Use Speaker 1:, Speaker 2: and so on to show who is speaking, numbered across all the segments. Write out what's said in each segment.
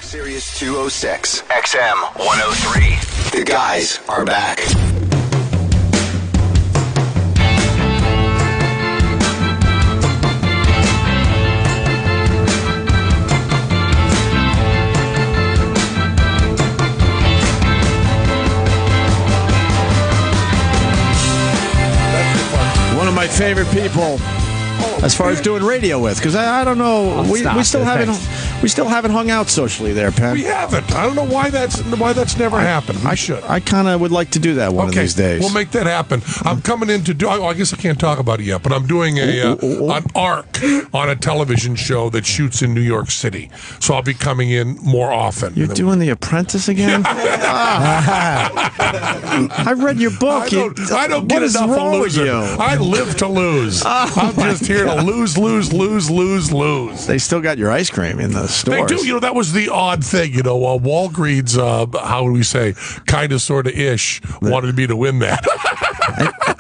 Speaker 1: Sirius 206, XM 103. The guys are back.
Speaker 2: One of my favorite people, as far as doing radio with, because I don't know, we still haven't hung out socially there, Penn.
Speaker 3: We haven't. I don't know why that's never happened. I should.
Speaker 2: I kind of would like to do that one of these days.
Speaker 3: We'll make that happen. I'm coming in to do. I guess I can't talk about it yet, but I'm doing an arc on a television show that shoots in New York City. So I'll be coming in more often.
Speaker 2: You're doing The Apprentice again? I read your book.
Speaker 3: I don't get enough of losing. I live to lose. I'm just here to lose.
Speaker 2: They still got your ice cream in the stores.
Speaker 3: They do. You know, that was the odd thing. You know, Walgreens, how would we say, kind of, sort of ish, wanted me to win that.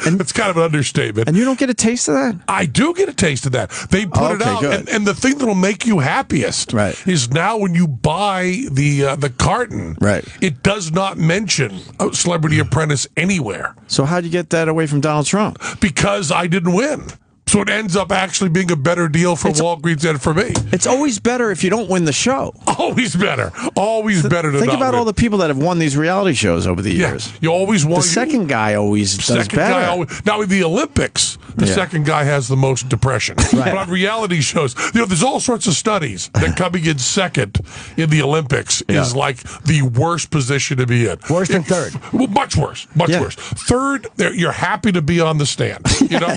Speaker 3: And it's kind of an understatement.
Speaker 2: And you don't get a taste of that?
Speaker 3: I do get a taste of that. They put it out. And the thing that'll make you happiest is now when you buy the carton, it does not mention Celebrity Apprentice anywhere.
Speaker 2: So how'd you get that away from Donald Trump?
Speaker 3: Because I didn't win. So it ends up actually being a better deal for Walgreens than for me.
Speaker 2: It's always better if you don't win the show.
Speaker 3: Always better. Always better to
Speaker 2: Think
Speaker 3: not
Speaker 2: about
Speaker 3: win.
Speaker 2: all the people that have won these reality shows over the years.
Speaker 3: You always want
Speaker 2: the second guy always does better.
Speaker 3: Now with the Olympics, the second guy has the most depression. But on reality shows, you know, there's all sorts of studies that coming in second in the Olympics is like the worst position to be in.
Speaker 4: Worse than third.
Speaker 3: Well, much worse. Much worse. Third, you're happy to be on the stand. You know?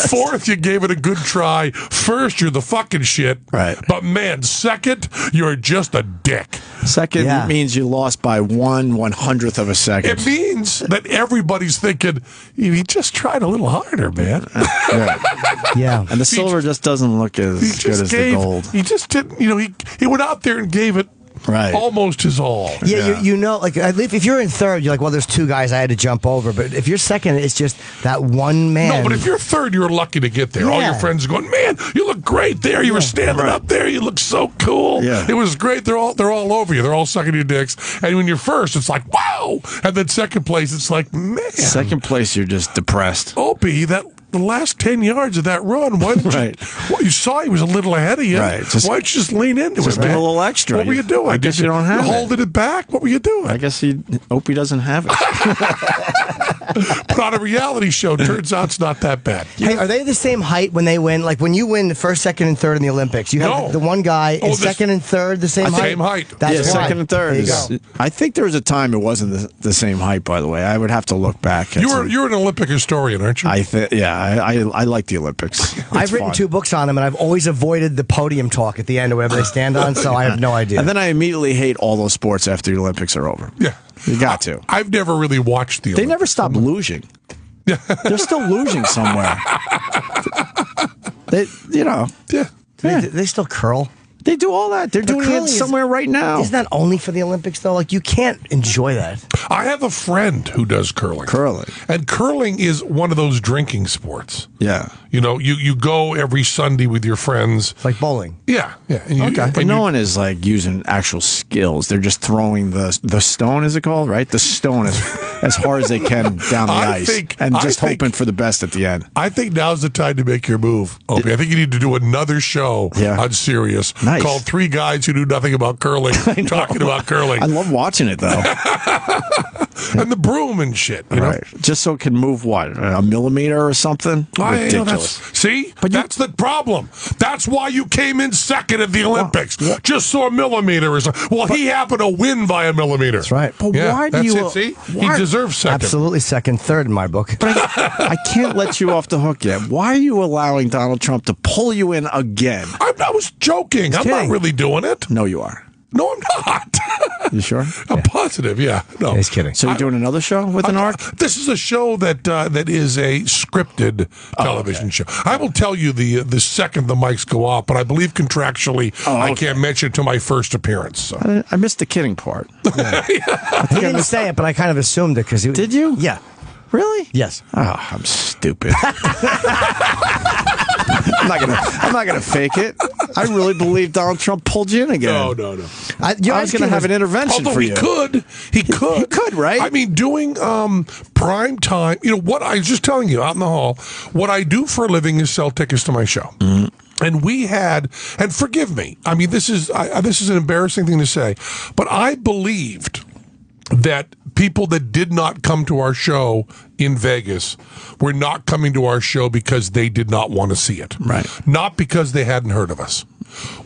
Speaker 3: Fourth, you gave it a good try. First, you're the fucking shit.
Speaker 2: Right.
Speaker 3: But man, second, you're just a dick.
Speaker 2: Second means you lost by 1/100th of a second.
Speaker 3: It means that everybody's thinking, he just tried a little harder, man.
Speaker 2: And the silver just doesn't look as good as the gold.
Speaker 3: He just didn't, you know, he went out there and gave it almost his all.
Speaker 4: Yeah, you know, like if you're in third, you're like, well, there's two guys I had to jump over. But if you're second, it's just that one man.
Speaker 3: No, but if you're third, you're lucky to get there. All your friends are going, man, you look great there. You were standing up there. You look so cool. It was great. They're all over you. They're all sucking your dicks. And when you're first, it's like, wow. And then second place, it's like, man.
Speaker 2: Second place, you're just depressed.
Speaker 3: Opie, the last 10 yards of that run, why didn't you? Well, you saw he was a little ahead of you. Why don't you just lean into it, man?
Speaker 2: A little extra.
Speaker 3: What were you doing?
Speaker 2: I guess you don't have it.
Speaker 3: Holding it back? What were you doing?
Speaker 2: I guess Opie doesn't have it.
Speaker 3: But on a reality show, turns out it's not that bad.
Speaker 4: Hey, are they the same height when they win? Like when you win the first, second, and third in the Olympics, you have the one guy in second and third the same height?
Speaker 3: Same height.
Speaker 4: That's why.
Speaker 2: Second and third. I think there was a time it wasn't the same height, by the way. I would have to look back.
Speaker 3: You're an Olympic historian, aren't you?
Speaker 2: I like the Olympics.
Speaker 4: I've written 2 books on them, and I've always avoided the podium talk at the end or whatever they stand on, so I have no idea.
Speaker 2: And then I immediately hate all those sports after the Olympics are over.
Speaker 3: Yeah.
Speaker 2: You got to.
Speaker 3: I've never really watched the Olympics.
Speaker 2: They never stop losing. They're still losing somewhere. They
Speaker 4: still curl.
Speaker 2: They do all that. They're doing it somewhere right now.
Speaker 4: Isn't that only for the Olympics, though? Like, you can't enjoy that.
Speaker 3: I have a friend who does curling. And curling is one of those drinking sports.
Speaker 2: Yeah.
Speaker 3: You know, you go every Sunday with your friends.
Speaker 4: It's like bowling.
Speaker 3: Yeah.
Speaker 2: But no one is, like, using actual skills. They're just throwing the stone, is it called, right? The stone as hard as they can down the ice. And just hoping for the best at the end.
Speaker 3: I think now's the time to make your move, Opie. I think you need to do another show on Sirius called 3 Guys Who Knew Nothing About Curling, talking about curling.
Speaker 2: I love watching it, though.
Speaker 3: And the broom and shit. You know?
Speaker 2: Just so it can move, a millimeter or something? Ridiculous.
Speaker 3: That's the problem. That's why you came in second at the Olympics. Just so a millimeter or something. Well, he happened to win by a millimeter.
Speaker 4: That's right.
Speaker 2: But why do you...
Speaker 3: See? He deserves second.
Speaker 4: Absolutely second, third in my book.
Speaker 2: But I can't let you off the hook yet. Why are you allowing Donald Trump to pull you in again?
Speaker 3: I was joking. I'm not really doing it.
Speaker 2: No, you are.
Speaker 3: No, I'm not.
Speaker 2: You sure?
Speaker 3: I'm positive, No.
Speaker 4: He's kidding.
Speaker 2: So you're doing another show with an arc?
Speaker 3: This is a show that is a scripted television show. I will tell you the second the mics go off, but I believe contractually I can't mention it to my first appearance. So.
Speaker 2: I missed the kidding part.
Speaker 4: He didn't say it, but I kind of assumed it because he...
Speaker 2: Did you?
Speaker 4: Yeah.
Speaker 2: Really?
Speaker 4: Yes.
Speaker 2: Oh, I'm stupid. I'm not gonna fake it. I really believe Donald Trump pulled you in again.
Speaker 3: No.
Speaker 2: I was gonna have an intervention for you.
Speaker 3: He could,
Speaker 2: right?
Speaker 3: I mean, doing prime time. You know what? I was just telling you out in the hall. What I do for a living is sell tickets to my show. Mm-hmm. And we had, and forgive me, I mean, this is an embarrassing thing to say, but I believed that people that did not come to our show in Vegas were not coming to our show because they did not want to see it.
Speaker 2: Right.
Speaker 3: Not because they hadn't heard of us.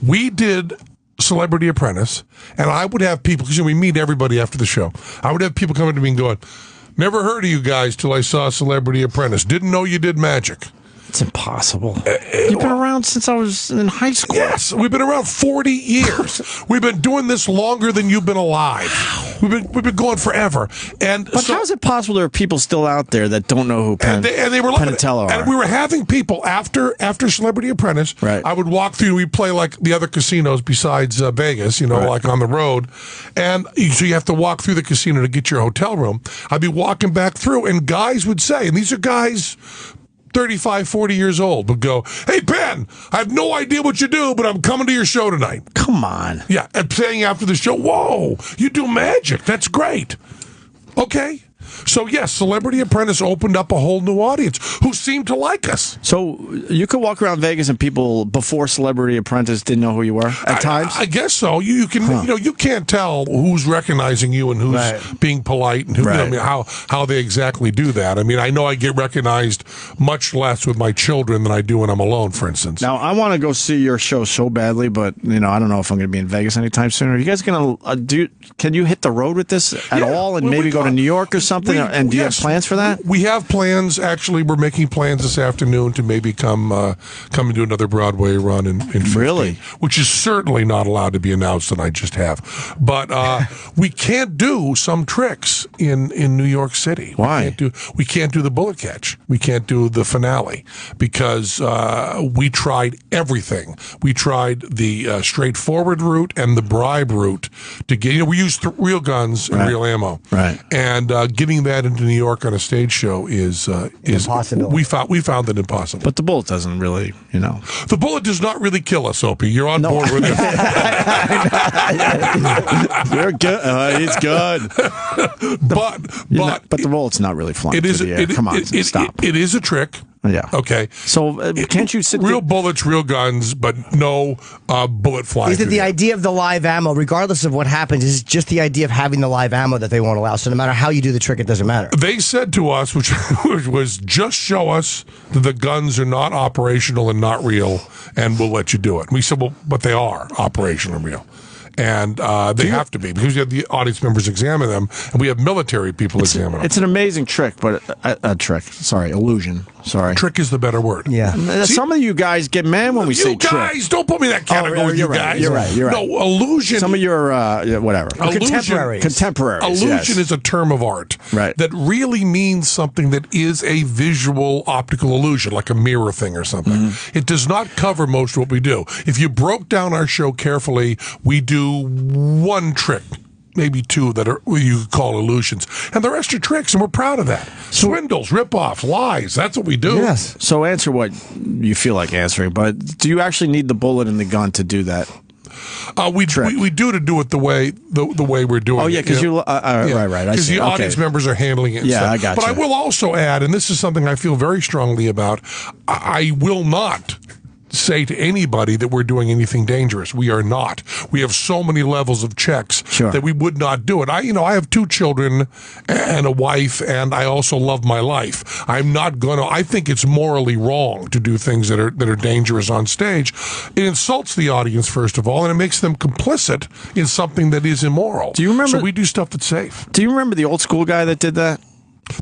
Speaker 3: We did Celebrity Apprentice, and I would have people, because we meet everybody after the show, I would have people coming to me and going, never heard of you guys till I saw Celebrity Apprentice. Didn't know you did magic.
Speaker 2: It's impossible. You've been around since I was in high school.
Speaker 3: Yes, we've been around 40 years. We've been doing this longer than you've been alive. We've been going forever.
Speaker 2: But how is it possible there are people still out there that don't know who Penn and Teller are?
Speaker 3: And we were having people after Celebrity Apprentice.
Speaker 2: Right.
Speaker 3: I would walk through. We play like the other casinos besides Vegas. Like on the road, and so you have to walk through the casino to get your hotel room. I'd be walking back through, and guys would say, and these are guys 35, 40 years old, would go, hey, Ben, I have no idea what you do, but I'm coming to your show tonight.
Speaker 2: Come on.
Speaker 3: Yeah, and saying after the show, whoa, you do magic. That's great. Okay. So, yes, Celebrity Apprentice opened up a whole new audience who seemed to like us.
Speaker 2: So you could walk around Vegas and people before Celebrity Apprentice didn't know who you were at times?
Speaker 3: I guess so. You can, you can't tell who's recognizing you and who's being polite and who, how they exactly do that. I mean, I know I get recognized much less with my children than I do when I'm alone, for instance.
Speaker 2: Now, I want to go see your show so badly, but, I don't know if I'm going to be in Vegas anytime soon. Are you guys going to, can you hit the road with this at all and maybe go to New York or something? And do you have plans for that?
Speaker 3: We have plans. Actually, we're making plans this afternoon to maybe come and do another Broadway run in 15,
Speaker 2: really?
Speaker 3: Which is certainly not allowed to be announced, and I just have. But we can't do some tricks in New York City.
Speaker 2: Why?
Speaker 3: We can't do the bullet catch. We can't do the finale because we tried everything. We tried the straightforward route and the bribe route to get. We used real guns and real ammo.
Speaker 2: Right.
Speaker 3: And getting that into New York on a stage show is
Speaker 4: impossible.
Speaker 3: We found it impossible.
Speaker 2: But the bullet doesn't really,
Speaker 3: The bullet does not really kill us, Opie. You're on board with it.
Speaker 2: You're good. He's good.
Speaker 3: But
Speaker 2: the bullet's not really flying through the air. Come on, stop.
Speaker 3: It is a trick.
Speaker 2: Yeah.
Speaker 3: Okay.
Speaker 2: So can't you sit
Speaker 3: real bullets, real guns, but no bullet flying?
Speaker 4: Is it the idea of the live ammo, regardless of what happens, is just the idea of having the live ammo that they won't allow? So no matter how you do the trick, it doesn't matter.
Speaker 3: They said to us, which was just show us that the guns are not operational and not real, and we'll let you do it. We said, well, but they are operational and real. And they have to be because we have the audience members examine them, and we have military people examine them.
Speaker 2: It's an amazing trick, but illusion. Sorry.
Speaker 3: Trick is the better word.
Speaker 4: Yeah.
Speaker 2: See, some of you guys get mad when we say trick.
Speaker 3: You guys, don't put me in that category, you guys.
Speaker 2: You're right.
Speaker 3: No, illusion.
Speaker 2: Some of your, whatever.
Speaker 4: Contemporaries.
Speaker 2: Contemporaries.
Speaker 3: Illusion is a term of art.
Speaker 2: Right.
Speaker 3: That really means something that is a visual optical illusion, like a mirror thing or something. Mm-hmm. It does not cover most of what we do. If you broke down our show carefully, we do one trick, maybe two that are you could call illusions, and the rest are tricks, and we're proud of that. Swindles, rip-offs, lies. That's what we do.
Speaker 2: Yes. So answer what you feel like answering, but do you actually need the bullet and the gun to do that?
Speaker 3: We do to do it the way we're doing it.
Speaker 2: Oh, yeah, because right.
Speaker 3: Because the audience members are handling it.
Speaker 2: Yeah, I got you.
Speaker 3: But I will also add, and this is something I feel very strongly about, I will not say to anybody that we're doing anything dangerous. We are not. We have so many levels of checks that we would not do it. I have 2 children and a wife, and I also love my life. I'm not going to. I think it's morally wrong to do things that are dangerous on stage. It insults the audience, first of all, and it makes them complicit in something that is immoral.
Speaker 2: Do you remember?
Speaker 3: So we do stuff that's safe.
Speaker 2: Do you remember the old school guy that did that?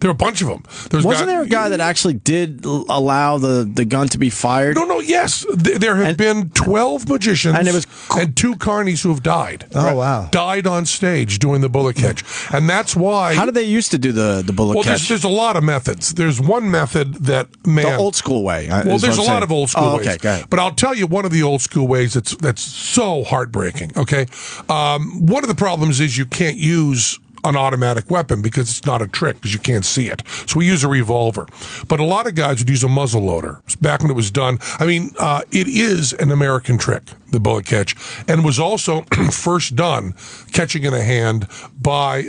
Speaker 3: There are a bunch of them.
Speaker 2: Wasn't there a guy that actually did allow the gun to be fired?
Speaker 3: No, yes. There have been 12 magicians and 2 carnies who have died.
Speaker 4: Oh, wow.
Speaker 3: Died on stage doing the bullet catch. And that's why...
Speaker 2: How did they used to do the bullet catch?
Speaker 3: Well, there's a lot of methods. There's one method that,
Speaker 2: the old school way.
Speaker 3: Well, there's a lot of old school ways.
Speaker 2: Okay, go ahead.
Speaker 3: But I'll tell you one of the old school ways that's so heartbreaking, okay? One of the problems is you can't use an automatic weapon because it's not a trick because you can't see it. So we use a revolver. But a lot of guys would use a muzzle loader. Back when it was done, I mean, it is an American trick, the bullet catch, and was also first done catching in a hand by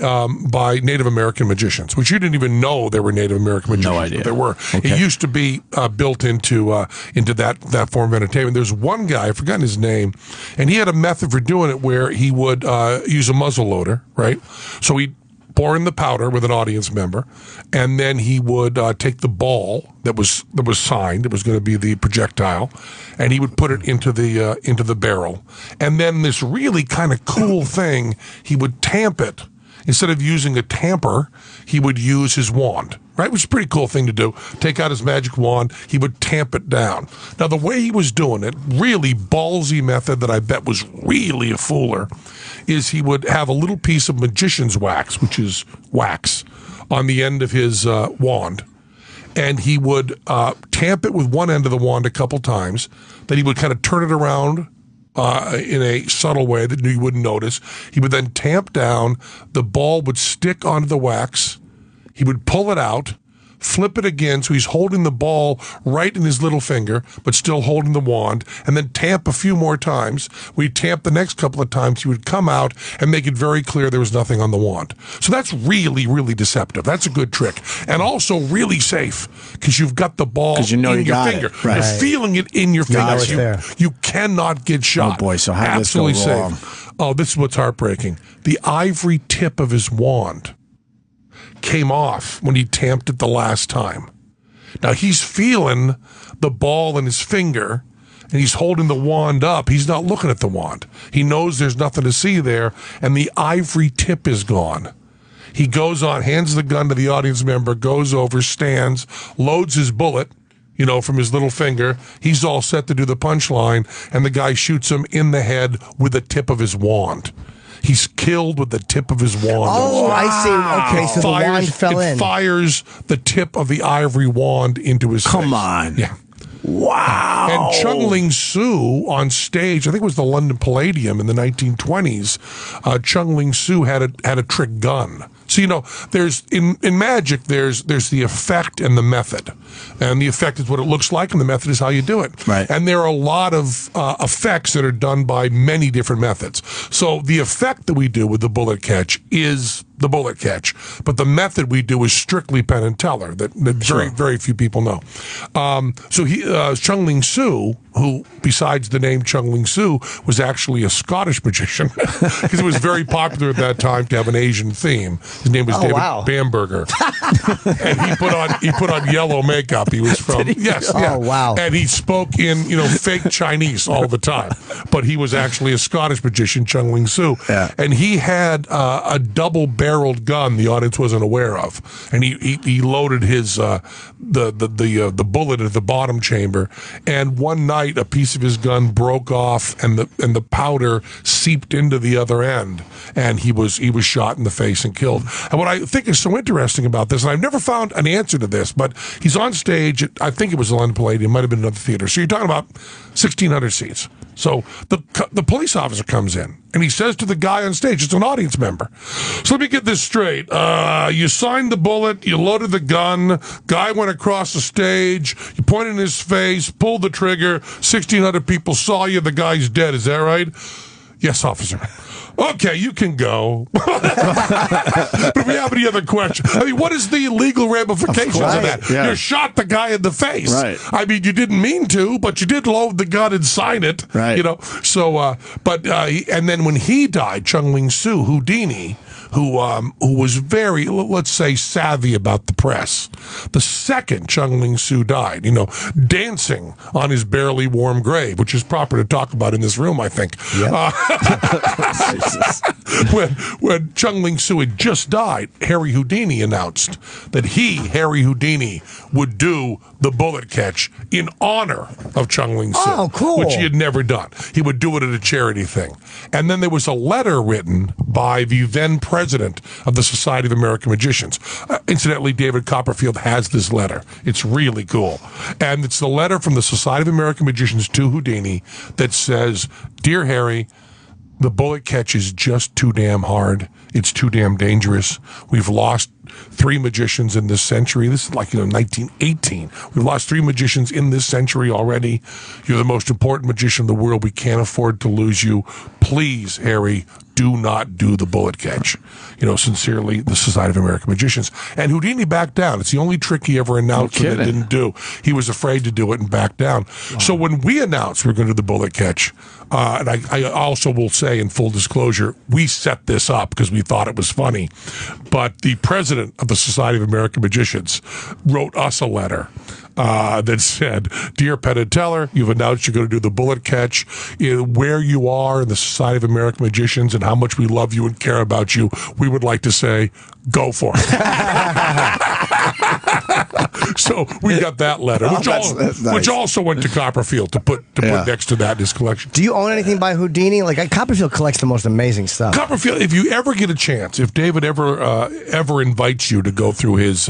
Speaker 3: Native American magicians, which you didn't even know there were Native American magicians.
Speaker 2: No idea.
Speaker 3: But there were.
Speaker 2: Okay.
Speaker 3: It used to be built into that form of entertainment. There's one guy, I've forgotten his name, and he had a method for doing it where he would use a muzzle loader, right? So he'd pour in the powder with an audience member, and then he would take the ball that was signed. It was going to be the projectile, and he would put it into the barrel. And then this really kind of cool thing, he would tamp it. Instead of using a tamper, he would use his wand, right? Which is a pretty cool thing to do. Take out his magic wand, he would tamp it down. Now, the way he was doing it, really ballsy method that I bet was really a fooler, is he would have a little piece of magician's wax, which is wax, on the end of his wand. And he would tamp it with one end of the wand a couple times. Then he would kind of turn it around in a subtle way that you wouldn't notice. He would then tamp down. The ball would stick onto the wax. He would pull it out, flip it again, so he's holding the ball right in his little finger, but still holding the wand, and then tamp a few more times. When he tamped the next couple of times, he would come out and make it very clear there was nothing on the wand. So that's really, really deceptive. That's a good trick. And also really safe, because you've got the ball in your finger.
Speaker 2: Right.
Speaker 3: You're feeling it in your finger. You cannot get shot.
Speaker 2: Oh, boy, so how did this go wrong?
Speaker 3: Safe. Oh, this is what's heartbreaking. The ivory tip of his wand came off when he tamped it the last time. Now he's feeling the ball in his finger, and he's holding the wand up. He's not looking at the wand. He knows there's nothing to see there, and the ivory tip is gone. He goes on, hands the gun to the audience member, goes over, stands, loads his bullet, from his little finger. He's all set to do the punchline, and the guy shoots him in the head with the tip of his wand. He's killed with the tip of his wand.
Speaker 4: Oh, wow. I see. Okay, so the wand fell in.
Speaker 3: It fires the tip of the ivory wand into his face.
Speaker 2: Come on.
Speaker 3: Yeah.
Speaker 2: Wow.
Speaker 3: And Chung Ling Soo on stage, I think it was the London Palladium in the 1920s, Chung Ling Soo had a trick gun. So, there's in magic, there's the effect and the method. And the effect is what it looks like, and the method is how you do it.
Speaker 2: Right.
Speaker 3: And there are a lot of effects that are done by many different methods. So the effect that we do with the bullet catch is the bullet catch, but the method we do is strictly Penn and Teller that very, very few people know. So Chung Ling Soo, who besides the name Chung Ling Soo was actually a Scottish magician because it was very popular at that time to have an Asian theme. His name was David Bamberger, and he put on yellow makeup. He was from and he spoke in fake Chinese all the time, but he was actually a Scottish magician, Chung Ling Soo, and he had a double-barreled gun the audience wasn't aware of, and he loaded his the bullet at the bottom chamber, and one night a piece of his gun broke off and the powder seeped into the other end, and he was shot in the face and killed. And what I think is so interesting about this, and I've never found an answer to this, but he's on stage at, I think it was the London Palladium, might have been another theater. So you're talking about 1,600 seats. So the police officer comes in, and he says to the guy on stage, it's an audience member, so let me get this straight. You signed the bullet, you loaded the gun, guy went across the stage, you pointed in his face, pulled the trigger, 1,600 people saw you, the guy's dead, is that right? Yes, officer. Okay, you can go. But if we have any other questions, what is the legal ramifications of that? Yeah. You shot the guy in the face.
Speaker 2: Right.
Speaker 3: You didn't mean to, but you did load the gun and sign it.
Speaker 2: Right.
Speaker 3: So, and then when he died, Chung Ling Soo, Houdini, who was very, let's say, savvy about the press. The second Chung Ling Soo died, dancing on his barely warm grave, which is proper to talk about in this room, I think. Yep. When Chung Ling Soo had just died, Harry Houdini announced that Harry Houdini, would do the bullet catch in honor of Chung Ling Soo.
Speaker 4: Oh, cool.
Speaker 3: Which he had never done. He would do it at a charity thing. And then there was a letter written by the then president of the Society of American Magicians. Incidentally, David Copperfield has this letter. It's really cool. And it's the letter from the Society of American Magicians to Houdini that says, Dear Harry, The bullet catch is just too damn hard. It's too damn dangerous. We've lost 3 magicians in this century. This is like 1918. We've lost 3 magicians in this century already. You're the most important magician in the world. We can't afford to lose you. Please, Harry, do not do the bullet catch. Sincerely, the Society of American Magicians. And Houdini backed down. It's the only trick he ever announced that he didn't do. He was afraid to do it and backed down. Wow. So when we announced we're going to do the bullet catch, and I also will say in full disclosure, we set this up because we thought it was funny. But the president of the Society of American Magicians wrote us a letter that said, "Dear Penn and Teller, you've announced you're going to do the bullet catch. Where you are in the Society of American Magicians and how much we love you and care about you, we would like to say, go for it." So we got that letter, which also went to Copperfield to put next to that in his collection.
Speaker 4: Do you own anything by Houdini? Copperfield collects the most amazing stuff.
Speaker 3: Copperfield, if you ever get a chance, if David ever invites you to go through his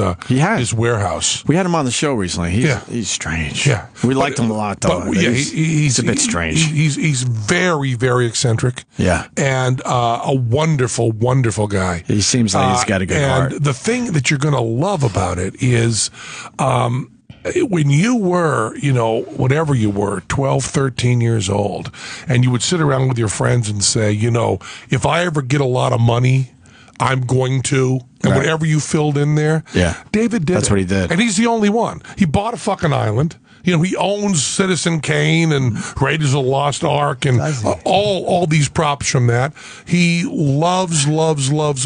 Speaker 3: warehouse.
Speaker 2: We had him on the show recently. He's strange.
Speaker 3: Yeah.
Speaker 2: We liked him a lot, though.
Speaker 3: But
Speaker 2: he's a bit strange.
Speaker 3: He's very, very eccentric.
Speaker 2: Yeah.
Speaker 3: And a wonderful, wonderful guy.
Speaker 2: He seems like he's got a good heart.
Speaker 3: And the thing that you're going to love about it is when you were, whatever you were, 12, 13 years old, and you would sit around with your friends and say, if I ever get a lot of money, I'm going to, and whatever you filled in there, David did.
Speaker 2: That's what he did.
Speaker 3: And he's the only one. He bought a fucking island. He owns Citizen Kane and Raiders of the Lost Ark and all these props from that. He loves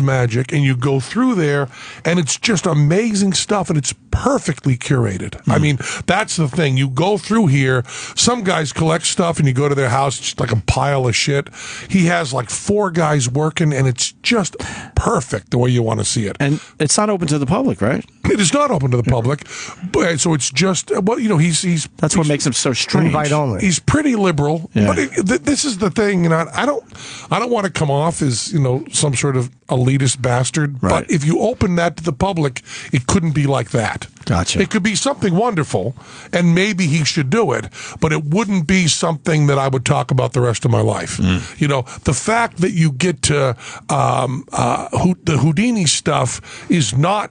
Speaker 3: magic, and you go through there, and it's just amazing stuff, and it's perfectly curated. I mean, that's the thing. You go through here, some guys collect stuff, and you go to their house, it's just like a pile of shit. He has like 4 guys working, and it's just perfect the way you want to see it.
Speaker 2: And it's not open to the public, right?
Speaker 3: It is not open to the public, but so it's just
Speaker 2: that's what makes him so strange.
Speaker 4: Invite only.
Speaker 3: He's pretty liberal, but this is the thing. I don't want to come off as some sort of elitist bastard.
Speaker 2: Right.
Speaker 3: But if you open that to the public, it couldn't be like that.
Speaker 2: Gotcha.
Speaker 3: It could be something wonderful, and maybe he should do it, but it wouldn't be something that I would talk about the rest of my life. The fact that you get to the Houdini stuff is not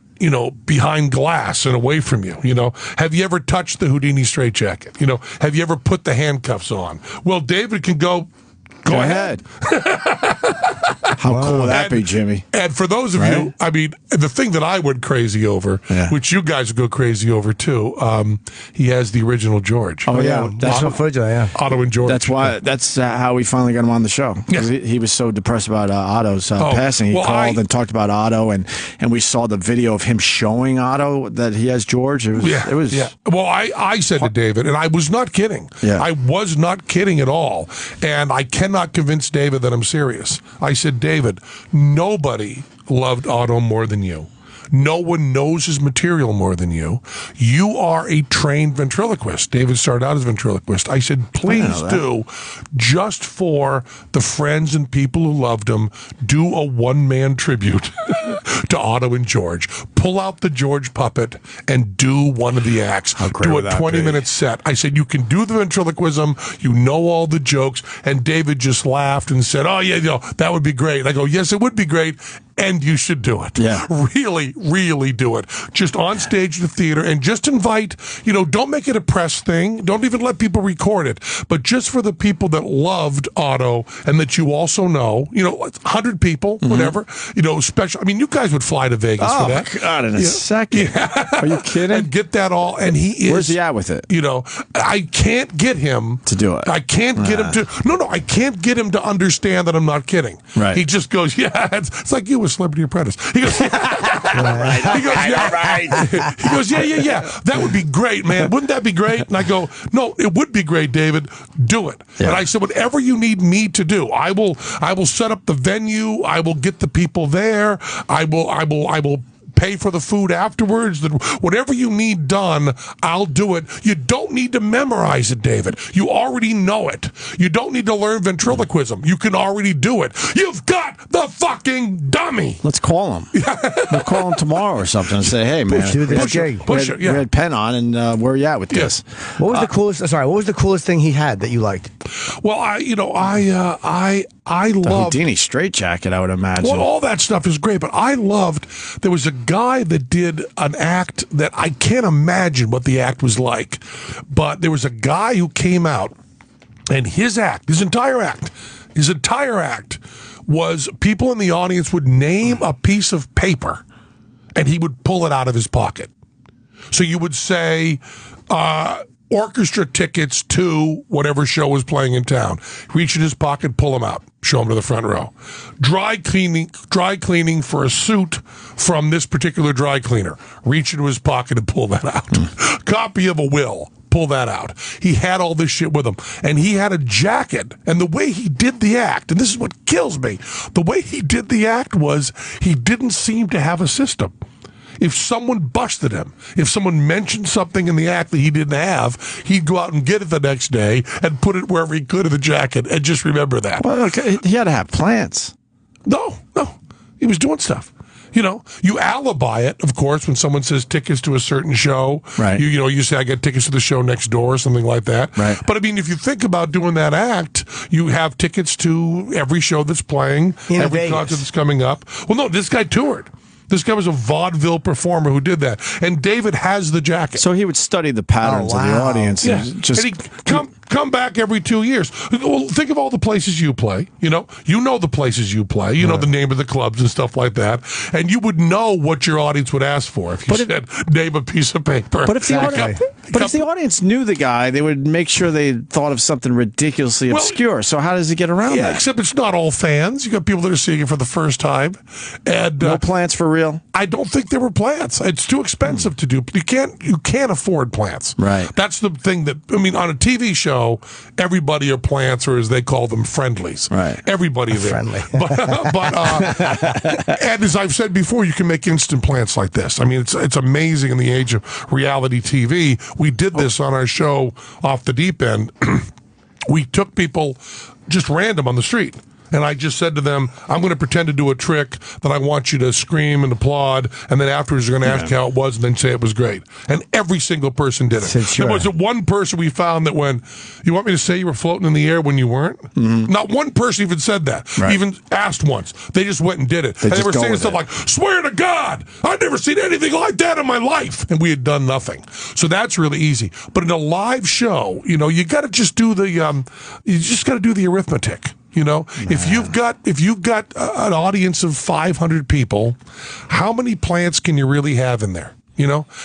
Speaker 3: behind glass and away from you. Have you ever touched the Houdini straitjacket? Have you ever put the handcuffs on? Well, David can go ahead.
Speaker 2: How cool would that be, Jimmy?
Speaker 3: And for those of you, I mean, the thing that I went crazy over, which you guys would go crazy over too, he has the original George.
Speaker 4: Oh, yeah. That's what Feuds,
Speaker 3: Otto and George.
Speaker 2: That's why. That's how we finally got him on the show.
Speaker 3: Yes.
Speaker 2: He was so depressed about Otto's passing. He called and talked about Otto, and we saw the video of him showing Otto that he has George. It was.
Speaker 3: Well, I said to David, and I was not kidding. I was not kidding at all. And I cannot convince David that I'm serious. I said, David, nobody loved Otto more than you. No one knows his material more than you. You are a trained ventriloquist. David started out as a ventriloquist. I said, please do, just for the friends and people who loved him, do a one-man tribute to Otto and George. Pull out the George puppet and do one of the acts. Do a 20-minute set. I said, you can do the ventriloquism. You know all the jokes. And David just laughed and said, oh, yeah, that would be great. And I go, yes, it would be great. And you should do it.
Speaker 2: Yeah.
Speaker 3: Really, really do it. Just on stage at the theater, and just invite, don't make it a press thing. Don't even let people record it. But just for the people that loved Otto and that you also know, 100 people, whatever, special. I mean, you guys would fly to Vegas for that.
Speaker 2: Oh, my God, in a second.
Speaker 3: Yeah.
Speaker 2: Are you kidding?
Speaker 3: And get that all. And he is.
Speaker 2: Where's he at with it?
Speaker 3: I can't get him
Speaker 2: to do it.
Speaker 3: I can't get him to. No, I can't get him to understand that I'm not kidding.
Speaker 2: Right.
Speaker 3: He just goes, it's like you with Celebrity Apprentice. He goes, He goes, yeah. That would be great, man. Wouldn't that be great? And I go, no, it would be great, David. Do it. Yeah. And I said, whatever you need me to do, I will set up the venue. I will get the people there. I will pay for the food afterwards. Whatever you need done, I'll do it. You don't need to memorize it, David. You already know it. You don't need to learn ventriloquism. You can already do it. You've got the fucking dummy.
Speaker 2: Let's call him. We'll call him tomorrow or something and say, hey, man,
Speaker 3: push it.
Speaker 2: We had Penn on, and where are you at with this?
Speaker 4: What was the coolest? Sorry, what was the coolest thing he had that you liked?
Speaker 3: Well, I love
Speaker 2: Houdini straitjacket. I would imagine.
Speaker 3: Well, all that stuff is great, but I loved. There was a guy that did an act that I can't imagine what the act was like, but there was a guy who came out, and his entire act was people in the audience would name a piece of paper, and he would pull it out of his pocket. So you would say, orchestra tickets to whatever show was playing in town. Reach in his pocket, pull them out, show them to the front row. Dry cleaning for a suit from this particular dry cleaner. Reach into his pocket and pull that out. Copy of a will. Pull that out. He had all this shit with him. And he had a jacket. And the way he did the act, and this is what kills me, the way he did the act was he didn't seem to have a system. If someone busted him, if someone mentioned something in the act that he didn't have, he'd go out and get it the next day and put it wherever he could in the jacket and just remember that.
Speaker 2: Well, okay, he had to have plans.
Speaker 3: No. He was doing stuff. You alibi it, of course, when someone says tickets to a certain show.
Speaker 2: Right.
Speaker 3: You say, I get tickets to the show next door or something like that.
Speaker 2: Right.
Speaker 3: But, I mean, if you think about doing that act, you have tickets to every show that's playing, every concert that's coming up. Well, no, this guy toured. This guy was a Vaudeville performer who did that. And David has the jacket.
Speaker 2: So he would study the patterns of the audience.
Speaker 3: Yeah. And he'd come back every 2 years. Well, think of all the places you play. You know the places you play. You know the name of the clubs and stuff like that. And you would know what your audience would ask for if you said, name a piece of paper.
Speaker 2: But if the audience knew the guy, they would make sure they thought of something ridiculously obscure. So how does he get around that?
Speaker 3: Except it's not all fans. You got people that are seeing it for the first time. And
Speaker 2: no plants for real?
Speaker 3: I don't think there were plants. It's too expensive to do. You can't afford plants.
Speaker 2: Right.
Speaker 3: That's the thing on a TV show, everybody are plants, or as they call them, friendlies.
Speaker 2: Right.
Speaker 3: Everybody there.
Speaker 4: Friendly.
Speaker 3: And as I've said before, you can make instant plants like this. I mean, it's amazing in the age of reality TV. We did this on our show Off the Deep End. We took people just random on the street. And I just said to them, I'm going to pretend to do a trick that I want you to scream and applaud, and then afterwards you're going to ask how it was and then say it was great. And every single person did it.
Speaker 4: Sure.
Speaker 3: There wasn't one person we found that went, you want me to say you were floating in the air when you weren't? Mm-hmm. Not one person even said that, even asked once. They just went and did it. And they were saying stuff like, swear to God, I've never seen anything like that in my life. And we had done nothing. So that's really easy. But in a live show, you got to just do the arithmetic. If you've got an audience of 500 people, how many plants can you really have in there?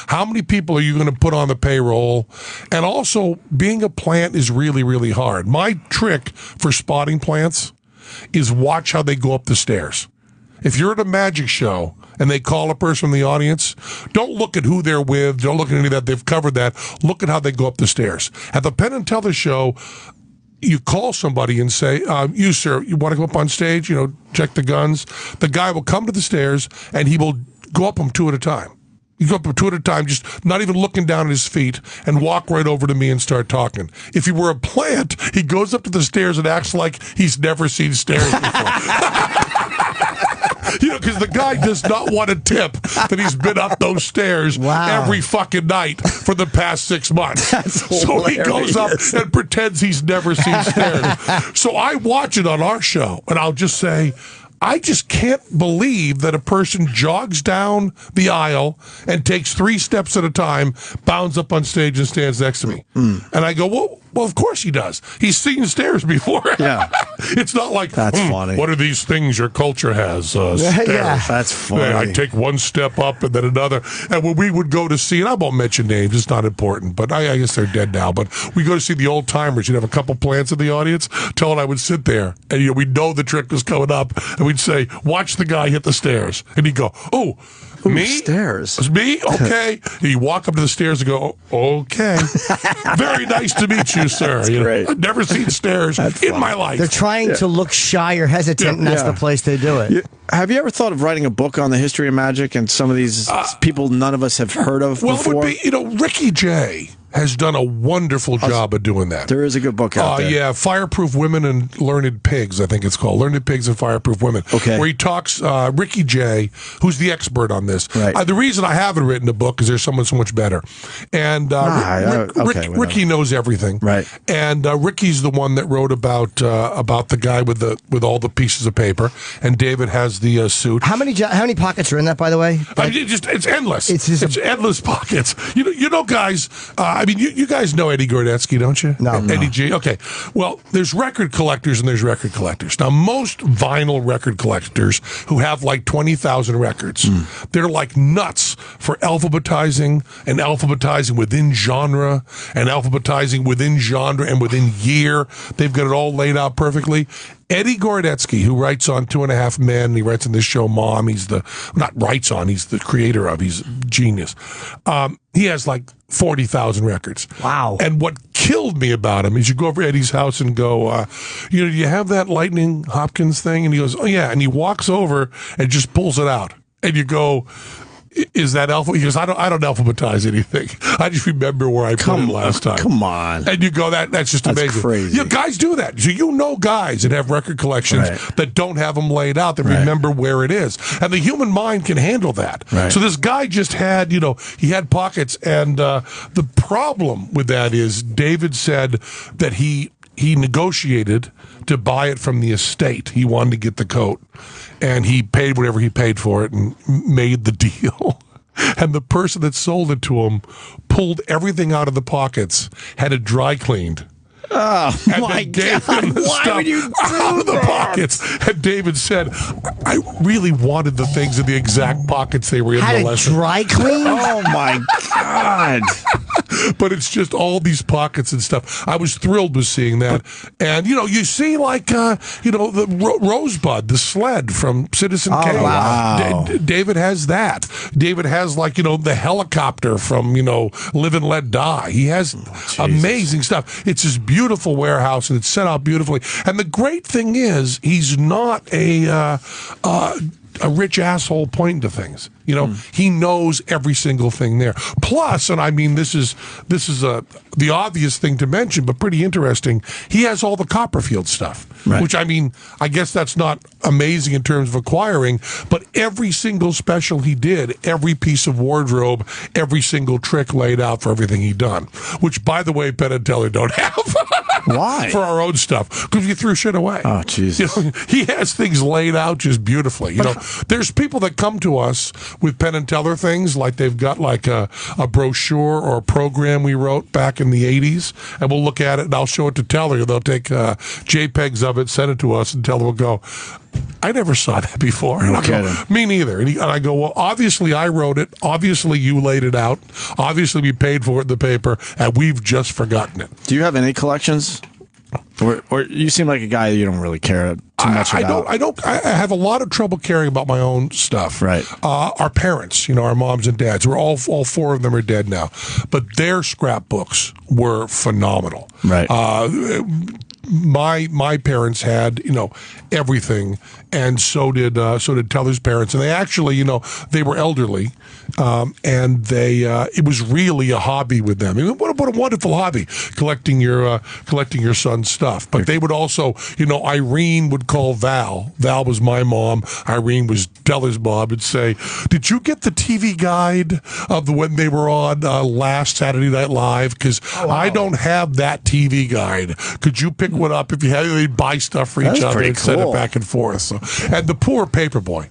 Speaker 3: How many people are you going to put on the payroll? And also, being a plant is really, really hard. My trick for spotting plants is watch how they go up the stairs. If you're at a magic show and they call a person in the audience, don't look at who they're with. Don't look at any of that. They've covered that. Look at how they go up the stairs. At the Penn and Teller show, you call somebody and say, you, sir, you want to go up on stage, check the guns. The guy will come to the stairs and he will go up them two at a time. You go up them two at a time, just not even looking down at his feet, and walk right over to me and start talking. If he were a plant, he goes up to the stairs and acts like he's never seen stairs before. Because the guy does not want to tip that he's been up those stairs every fucking night for the past 6 months. So he goes up and pretends he's never seen stairs. So I watch it on our show, and I'll just say, I just can't believe that a person jogs down the aisle and takes 3 steps at a time, bounds up on stage and stands next to me. And I go, well, of course he does. He's seen stairs before. Yeah. It's not like,
Speaker 2: that's funny.
Speaker 3: What are these things your culture has? Stairs.
Speaker 4: Yeah,
Speaker 2: that's funny.
Speaker 3: I take one step up and then another. And when we would go to see, and I won't mention names, it's not important, but I guess they're dead now, but we go to see the old timers. You'd have a couple plants in the audience. Tell and I would sit there, and we'd know the trick was coming up, and we'd say, watch the guy hit the stairs. And he'd go, oh,
Speaker 2: Ooh,
Speaker 3: me?
Speaker 2: Stairs.
Speaker 3: Me? Okay. You walk up to the stairs and go, okay. Very nice to meet you, sir.
Speaker 2: That's great.
Speaker 3: I've never seen stairs in my life.
Speaker 4: They're trying to look shy or hesitant, and that's the place they do it.
Speaker 2: Have you ever thought of writing a book on the history of magic and some of these people none of us have heard of before?
Speaker 3: It would be, Ricky Jay has done a wonderful job of doing that.
Speaker 2: There is a good book out there.
Speaker 3: Yeah, Fireproof Women and Learned Pigs, I think it's called. Learned Pigs and Fireproof Women.
Speaker 2: Okay.
Speaker 3: Where he talks, Ricky Jay, who's the expert on this.
Speaker 2: Right.
Speaker 3: The reason I haven't written a book is there's someone so much better. And Ricky knows everything.
Speaker 2: Right.
Speaker 3: And Ricky's the one that wrote about the guy with all the pieces of paper, and David has the suit.
Speaker 4: How many pockets are in that, by the way?
Speaker 3: It's endless.
Speaker 4: It's
Speaker 3: endless pockets. You know, guys. You guys know Eddie Gordetsky, don't you?
Speaker 4: No.
Speaker 3: Eddie G. Okay. Well, there's record collectors and there's record collectors. Now, most vinyl record collectors who have like 20,000 records, they're like nuts for alphabetizing and alphabetizing within genre and alphabetizing within genre and within year. They've got it all laid out perfectly. Eddie Gordetsky, who writes on 2.5 Men, he writes on this show Mom. He's the creator of. He's a genius. He has like 40,000 records.
Speaker 4: Wow.
Speaker 3: And what killed me about him is you go over to Eddie's house and go, do you have that Lightning Hopkins thing? And he goes, oh yeah. And he walks over and just pulls it out. And you go, is that alpha? He goes, I don't alphabetize anything. I just remember where I put it last time.
Speaker 2: Come on.
Speaker 3: And you go, that's just amazing.
Speaker 2: Crazy.
Speaker 3: Guys do that. So guys that have record collections that don't have them laid out, that remember where it is. And the human mind can handle that.
Speaker 2: Right.
Speaker 3: So this guy just had, he had pockets. And the problem with that is David said that he negotiated to buy it from the estate. He wanted to get the coat. And he paid whatever he paid for it and made the deal. And the person that sold it to him pulled everything out of the pockets, had it dry cleaned.
Speaker 2: Oh, my God. Why would you do
Speaker 3: out of the
Speaker 2: that?
Speaker 3: pockets? And David said, I really wanted the things in the exact pockets they were in the lesson.
Speaker 4: Dry clean?
Speaker 2: Oh, my God.
Speaker 3: But it's just all these pockets and stuff. I was thrilled with seeing that. And, you see like, the Rosebud, the sled from Citizen Kane.
Speaker 2: Wow.
Speaker 3: David has that. David has like, the helicopter from, Live and Let Die. He has amazing stuff. It's this beautiful warehouse and it's set out beautifully. And the great thing is he's not a rich asshole pointing to things. He knows every single thing there. Plus, and I mean, this is the obvious thing to mention, but pretty interesting. He has all the Copperfield stuff, which I mean, I guess that's not amazing in terms of acquiring, but every single special he did, every piece of wardrobe, every single trick laid out for everything he done. Which, by the way, Penn and Teller don't have.
Speaker 2: Why?
Speaker 3: For our own stuff, because you threw shit away.
Speaker 2: Oh, Jesus.
Speaker 3: He has things laid out just beautifully. There's people that come to us with Penn and Teller things, like they've got like a brochure or a program we wrote back in the 80s, and we'll look at it and I'll show it to Teller. They'll take JPEGs of it, send it to us, and Teller will go, I never saw that before. And I'll go, me neither. And I go, well, obviously I wrote it. Obviously you laid it out. Obviously we paid for it in the paper, and we've just forgotten it.
Speaker 2: Do you have any collections? Or you seem like a guy you don't really care too much about.
Speaker 3: I have a lot of trouble caring about my own stuff.
Speaker 2: Right.
Speaker 3: Our parents, our moms and dads, all four of them are dead now, but their scrapbooks were phenomenal.
Speaker 2: Right.
Speaker 3: My parents had everything, and so did Teller's parents, and they actually they were elderly, and they it was really a hobby with them. I mean, what a wonderful hobby, collecting your son's stuff. But they would also Irene would call Val. Val was my mom. Irene was Teller's mom. Would say, "Did you get the TV guide of when they were on last Saturday Night Live? Because I don't have that TV guide. Could you pick one up if you had? They'd buy stuff for each other and send it back and forth." So, and the poor paperboy.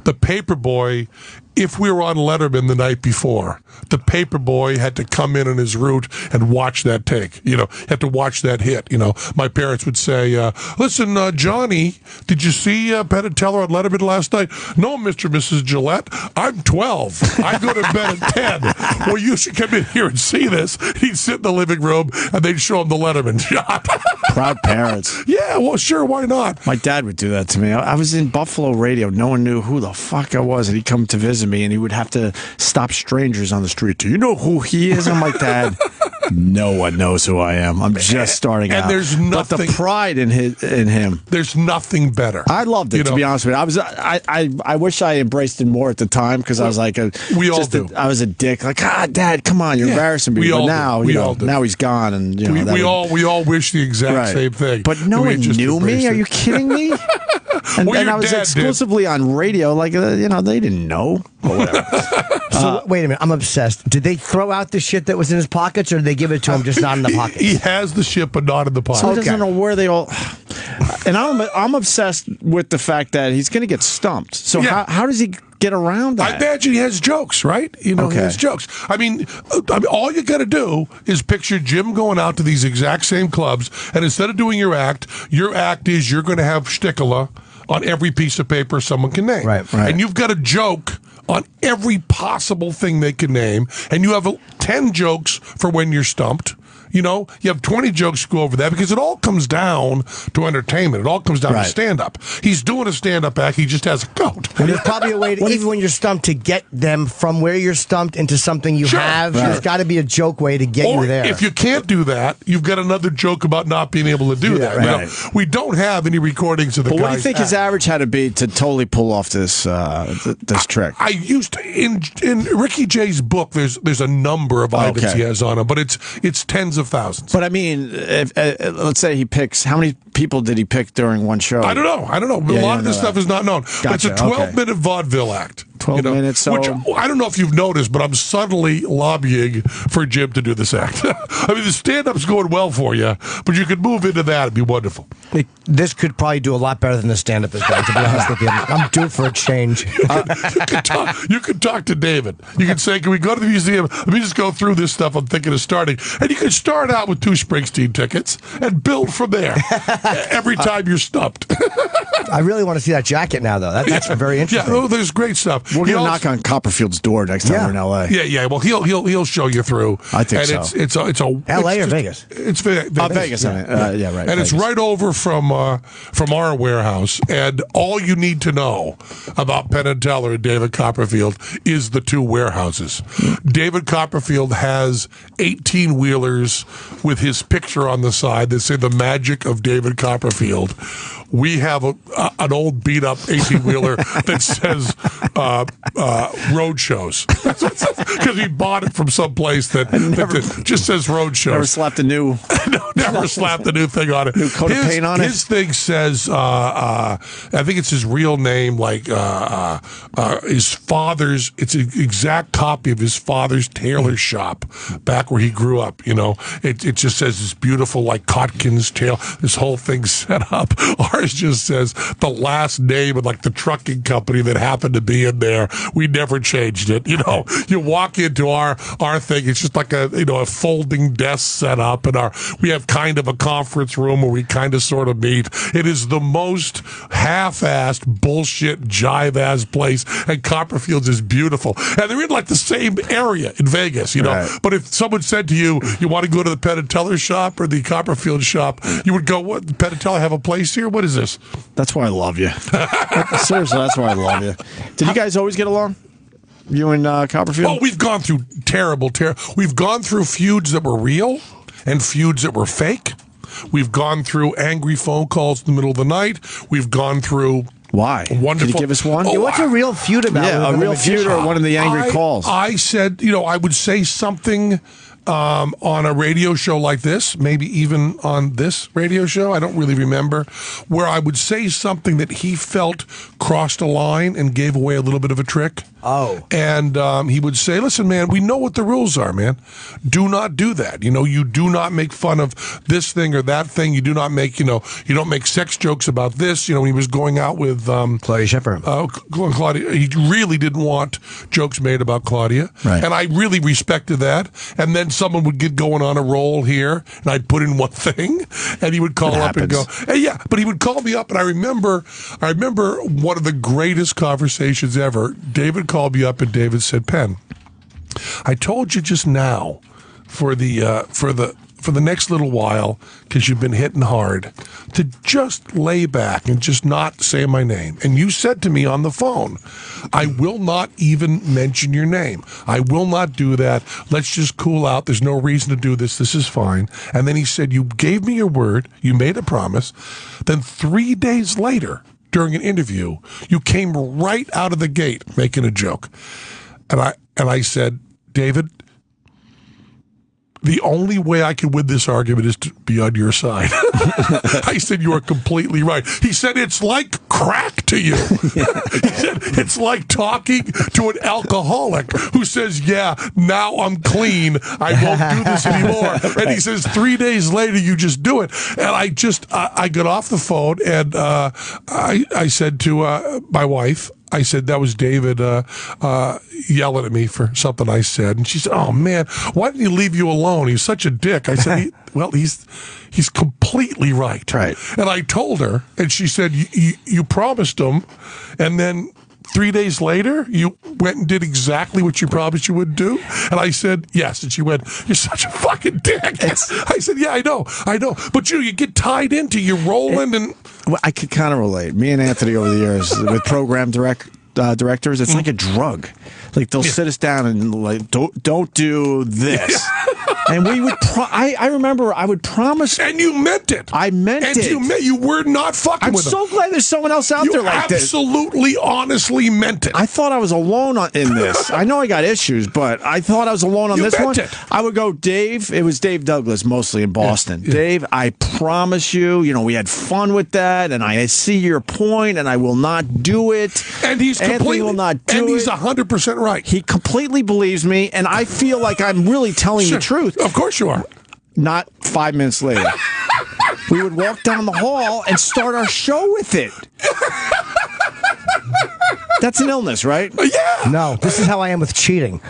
Speaker 3: The paperboy, if we were on Letterman the night before, the paperboy had to come in on his route and watch that take. Had to watch that hit. My parents would say, listen, Johnny, did you see Penn and Teller on Letterman last night? No, Mr. and Mrs. Jillette, I'm 12. I go to bed at 10. Well, you should come in here and see this. He'd sit in the living room, and they'd show him the Letterman shot.
Speaker 2: Proud parents.
Speaker 3: Yeah, well, sure, why not?
Speaker 2: My dad would do that to me. I was in Buffalo Radio. No one knew who the fuck I was, and he'd come to visit visit me, and he would have to stop strangers on the street. Do you know who he is? I'm like, Dad, no one knows who I am. I'm just starting out.
Speaker 3: And there's nothing.
Speaker 2: But the pride in him.
Speaker 3: There's nothing better.
Speaker 2: I loved it, to be honest with you. I wish I embraced it more at the time, because I was like,
Speaker 3: we all do.
Speaker 2: I was a dick. Like, Dad, come on, you're embarrassing me. But now, now he's gone, and
Speaker 3: we all wish the exact same thing.
Speaker 2: But no one knew me. Are you kidding me? And I was exclusively on radio. Like, they didn't know. But whatever.
Speaker 4: So wait a minute, I'm obsessed. Did they throw out the shit that was in his pockets, or did they give it to him just not in the pockets?
Speaker 3: He has the shit, but not in the pockets.
Speaker 2: So he doesn't know where they all. And I'm obsessed with the fact that he's going to get stumped. So how does he get around that?
Speaker 3: I imagine he has jokes, right? He has jokes. I mean, all you got to do is picture Jim going out to these exact same clubs, and instead of doing your act is you're going to have shtickala on every piece of paper someone can name.
Speaker 2: Right.
Speaker 3: And you've got a joke on every possible thing they can name, and you have 10 jokes for when you're stumped. You have 20 jokes to go over that, because it all comes down to entertainment. It all comes down to stand-up. He's doing a stand-up act. He just has a coat.
Speaker 4: And there's probably a way, even when you're stumped, to get them from where you're stumped into something you have. Right. There's got to be a joke way to get you there.
Speaker 3: If you can't do that, you've got another joke about not being able to do that. Right. We don't have any recordings of the guys.
Speaker 2: What do you think his average had to be to totally pull off this this trick?
Speaker 3: I used to, in Ricky Jay's book, there's a number of items he has on him, but it's tens of thousands.
Speaker 2: But I mean, if, let's say he picks, how many people did he pick during one show?
Speaker 3: I don't know. A lot of this stuff is not known. Gotcha. But it's a 12-minute vaudeville act.
Speaker 2: 12 minutes. So...
Speaker 3: Which, I don't know if you've noticed, but I'm subtly lobbying for Jim to do this act. I mean, the stand-up's going well for you, but you could move into that. It'd be wonderful.
Speaker 4: This could probably do a lot better than the stand-up is going, to be honest with you. I'm due for a change.
Speaker 3: You could talk to David. You could say, can we go to the museum? Let me just go through this stuff I'm thinking of starting. And you could start out with 2 Springsteen tickets and build from there every time you're stumped.
Speaker 4: I really want to see that jacket now, though. That's very interesting.
Speaker 3: Yeah, there's great stuff.
Speaker 2: We're going to knock on Copperfield's door next time we're in L.A.
Speaker 3: Yeah. Well, he'll show you through.
Speaker 2: I think so.
Speaker 3: It's a
Speaker 4: L.A. or Vegas?
Speaker 3: It's Vegas.
Speaker 2: Vegas. Yeah, right.
Speaker 3: And
Speaker 2: Vegas.
Speaker 3: it's right over from our warehouse. And all you need to know about Penn and Teller and David Copperfield is the 2 warehouses. David Copperfield has 18-wheelers with his picture on the side that say "The Magic of David Copperfield." We have an old beat-up 18-wheeler that says road shows, because we bought it from some place that just says road shows.
Speaker 2: Never slapped a new...
Speaker 3: Never slapped a new thing on it.
Speaker 2: New coat of paint on it?
Speaker 3: His thing says, I think it's his real name, like his father's, it's an exact copy of his father's tailor shop back where he grew up, It just says this beautiful, like, Cotkins tail, this whole thing set up. Ours just says the last name of, like, the trucking company that happened to be in there. We never changed it. You walk into our thing, it's just like a folding desk set up, and we have kind of a conference room where we kind of sort of meet. It is the most half-assed, bullshit, jive-ass place, and Copperfield's is beautiful. And they're in, like, the same area in Vegas, Right. But if someone said to you, you want to go to the Penn and Teller shop or the Copperfield shop, you would go, what, Penn and Teller have a place here? What is this?
Speaker 2: That's why I love you. Seriously, that's why I love you. Did you guys always get along? You and Copperfield?
Speaker 3: Oh, we've gone through terrible. We've gone through feuds that were real and feuds that were fake. We've gone through angry phone calls in the middle of the night. We've gone through...
Speaker 2: Why?
Speaker 3: Wonderful.
Speaker 2: Can you give us one?
Speaker 4: What's a real feud about?
Speaker 2: Yeah, a real feud or one of the angry calls.
Speaker 3: I said, I would say something on a radio show like this, maybe even on this radio show, I don't really remember, where I would say something that he felt crossed a line and gave away a little bit of a trick.
Speaker 4: Oh.
Speaker 3: And he would say, listen, man, we know what the rules are, man. Do not do that. You do not make fun of this thing or that thing. You do not make, you don't make sex jokes about this. When he was going out with
Speaker 4: Claudia Schiffer.
Speaker 3: Claudia, he really didn't want jokes made about Claudia.
Speaker 2: Right.
Speaker 3: And I really respected that. And then someone would get going on a roll here, and I'd put in one thing, and he would call up and go, hey, yeah, but he would call me up, and I remember one of the greatest conversations ever. David called me up, and David said, Penn, I told you just now for the for the next little while, because you've been hitting hard, to just lay back and just not say my name. And you said to me on the phone, I will not even mention your name. I will not do that. Let's just cool out. There's no reason to do this. This is fine. And then he said, you gave me your word. You made a promise. Then 3 days later, during an interview, you came right out of the gate making a joke. And I said, David, the only way I can win this argument is to be on your side. I said, you are completely right. He said, it's like crack to you. He said, it's like talking to an alcoholic who says, yeah, now I'm clean. I won't do this anymore. Right. And he says, 3 days later, you just do it. And I got off the phone and I said to my wife, I said, that was David yelling at me for something I said. And she said, oh, man, why didn't he leave you alone? He's such a dick. I said, he's completely right.
Speaker 2: Right.
Speaker 3: And I told her, and she said, you promised him, and then 3 days later, you went and did exactly what you promised you would do? And I said, yes. And she went, you're such a fucking dick. I said, yeah, I know. But you get tied into, you're rolling and...
Speaker 2: Well, I could kind of relate. Me and Anthony over the years with program directors, it's like a drug. Like they'll sit us down and like, don't do this. And we would. I remember I would promise,
Speaker 3: and you meant it.
Speaker 2: I meant it.
Speaker 3: And you were not fucking with them.
Speaker 2: I'm so glad there's someone else out there like this.
Speaker 3: You absolutely, honestly meant it.
Speaker 2: I thought I was alone in this. I know I got issues, but I thought I was alone on this one.
Speaker 3: It.
Speaker 2: I would go, Dave. It was Dave Douglas, mostly in Boston. Yeah. Dave, I promise you. You know, we had fun with that, and I see your point, and I will not do it.
Speaker 3: And he's completely
Speaker 2: will not do it.
Speaker 3: And he's 100% right.
Speaker 2: He completely believes me, and I feel like I'm really telling the truth.
Speaker 3: Of course you are.
Speaker 2: Not 5 minutes later. We would walk down the hall and start our show with it. That's an illness, right?
Speaker 3: Yeah.
Speaker 4: No, this is how I am with cheating.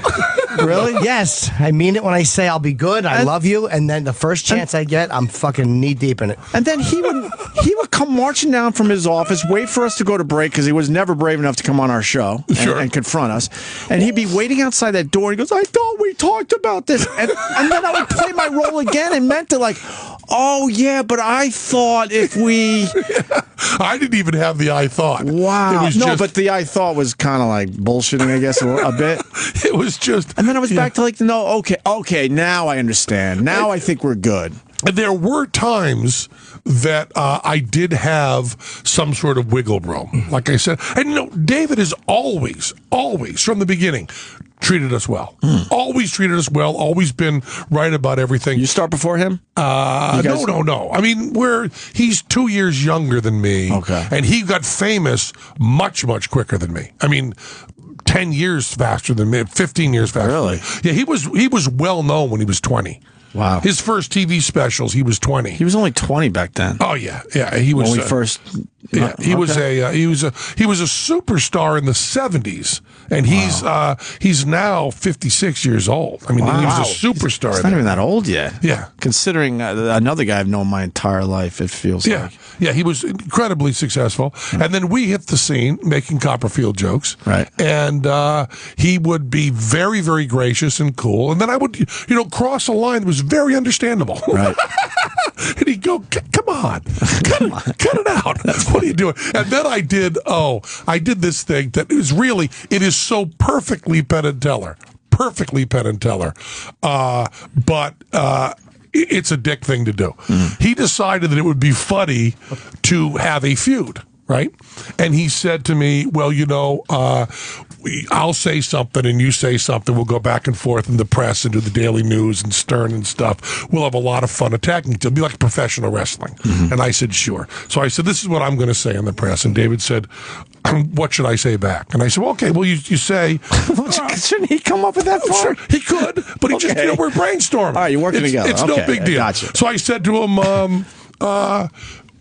Speaker 2: Really?
Speaker 4: Yes. I mean it when I say I'll be good, I love you, and then the first chance I get, I'm fucking knee deep in it.
Speaker 2: And then he would come marching down from his office, wait for us to go to break because he was never brave enough to come on our show and confront us. And he'd be waiting outside that door. And he goes, I thought we talked about this. And then I would play my role again and meant to like, oh, yeah, but I thought if we...
Speaker 3: I didn't even have the I thought.
Speaker 2: Wow. But the I thought was kind of like bullshitting, I guess, a bit.
Speaker 3: It was just...
Speaker 2: And then I was back to like, no, okay, now I understand. Now I think we're good.
Speaker 3: There were times that I did have some sort of wiggle room, like I said. And David has always, from the beginning, treated us well. Always treated us well. Always been right about everything.
Speaker 2: You start before him?
Speaker 3: No. I mean, he's 2 years younger than me.
Speaker 2: Okay.
Speaker 3: And he got famous much, much quicker than me. I mean, 10 years faster than me, 15 years faster
Speaker 2: really?
Speaker 3: than me. Yeah, he was well known when he was 20.
Speaker 2: Wow.
Speaker 3: His first TV specials, he was 20.
Speaker 2: He was only 20 back then.
Speaker 3: Oh yeah. He was
Speaker 2: when we first.
Speaker 3: Yeah, he was a superstar in the 70s, and he's now 56 years old. I mean, he was a superstar.
Speaker 2: He's not even that old yet.
Speaker 3: Yeah,
Speaker 2: considering another guy I've known my entire life, it feels like.
Speaker 3: Yeah, he was incredibly successful, and then we hit the scene making Copperfield jokes,
Speaker 2: right?
Speaker 3: And he would be very, very gracious and cool, and then I would, cross a line that was very understandable,
Speaker 2: right?
Speaker 3: And he'd go, "Come on, cut it out." What are you doing? And then I did this thing that it is so perfectly Penn and Teller. But it's a dick thing to do. He decided that it would be funny to have a feud, right? And he said to me, well, I'll say something and you say something. We'll go back and forth in the press and do the Daily News and Stern and stuff. We'll have a lot of fun attacking. It'll be like professional wrestling. And I said, sure. So I said, this is what I'm going to say in the press. And David said, what should I say back? And I said, well, okay, well, you say...
Speaker 2: Shouldn't he come up with that part?
Speaker 3: Sure, he could, but he just, we're brainstorming.
Speaker 2: All right, you're working together.
Speaker 3: It's no big deal.
Speaker 2: Gotcha.
Speaker 3: So I said to him,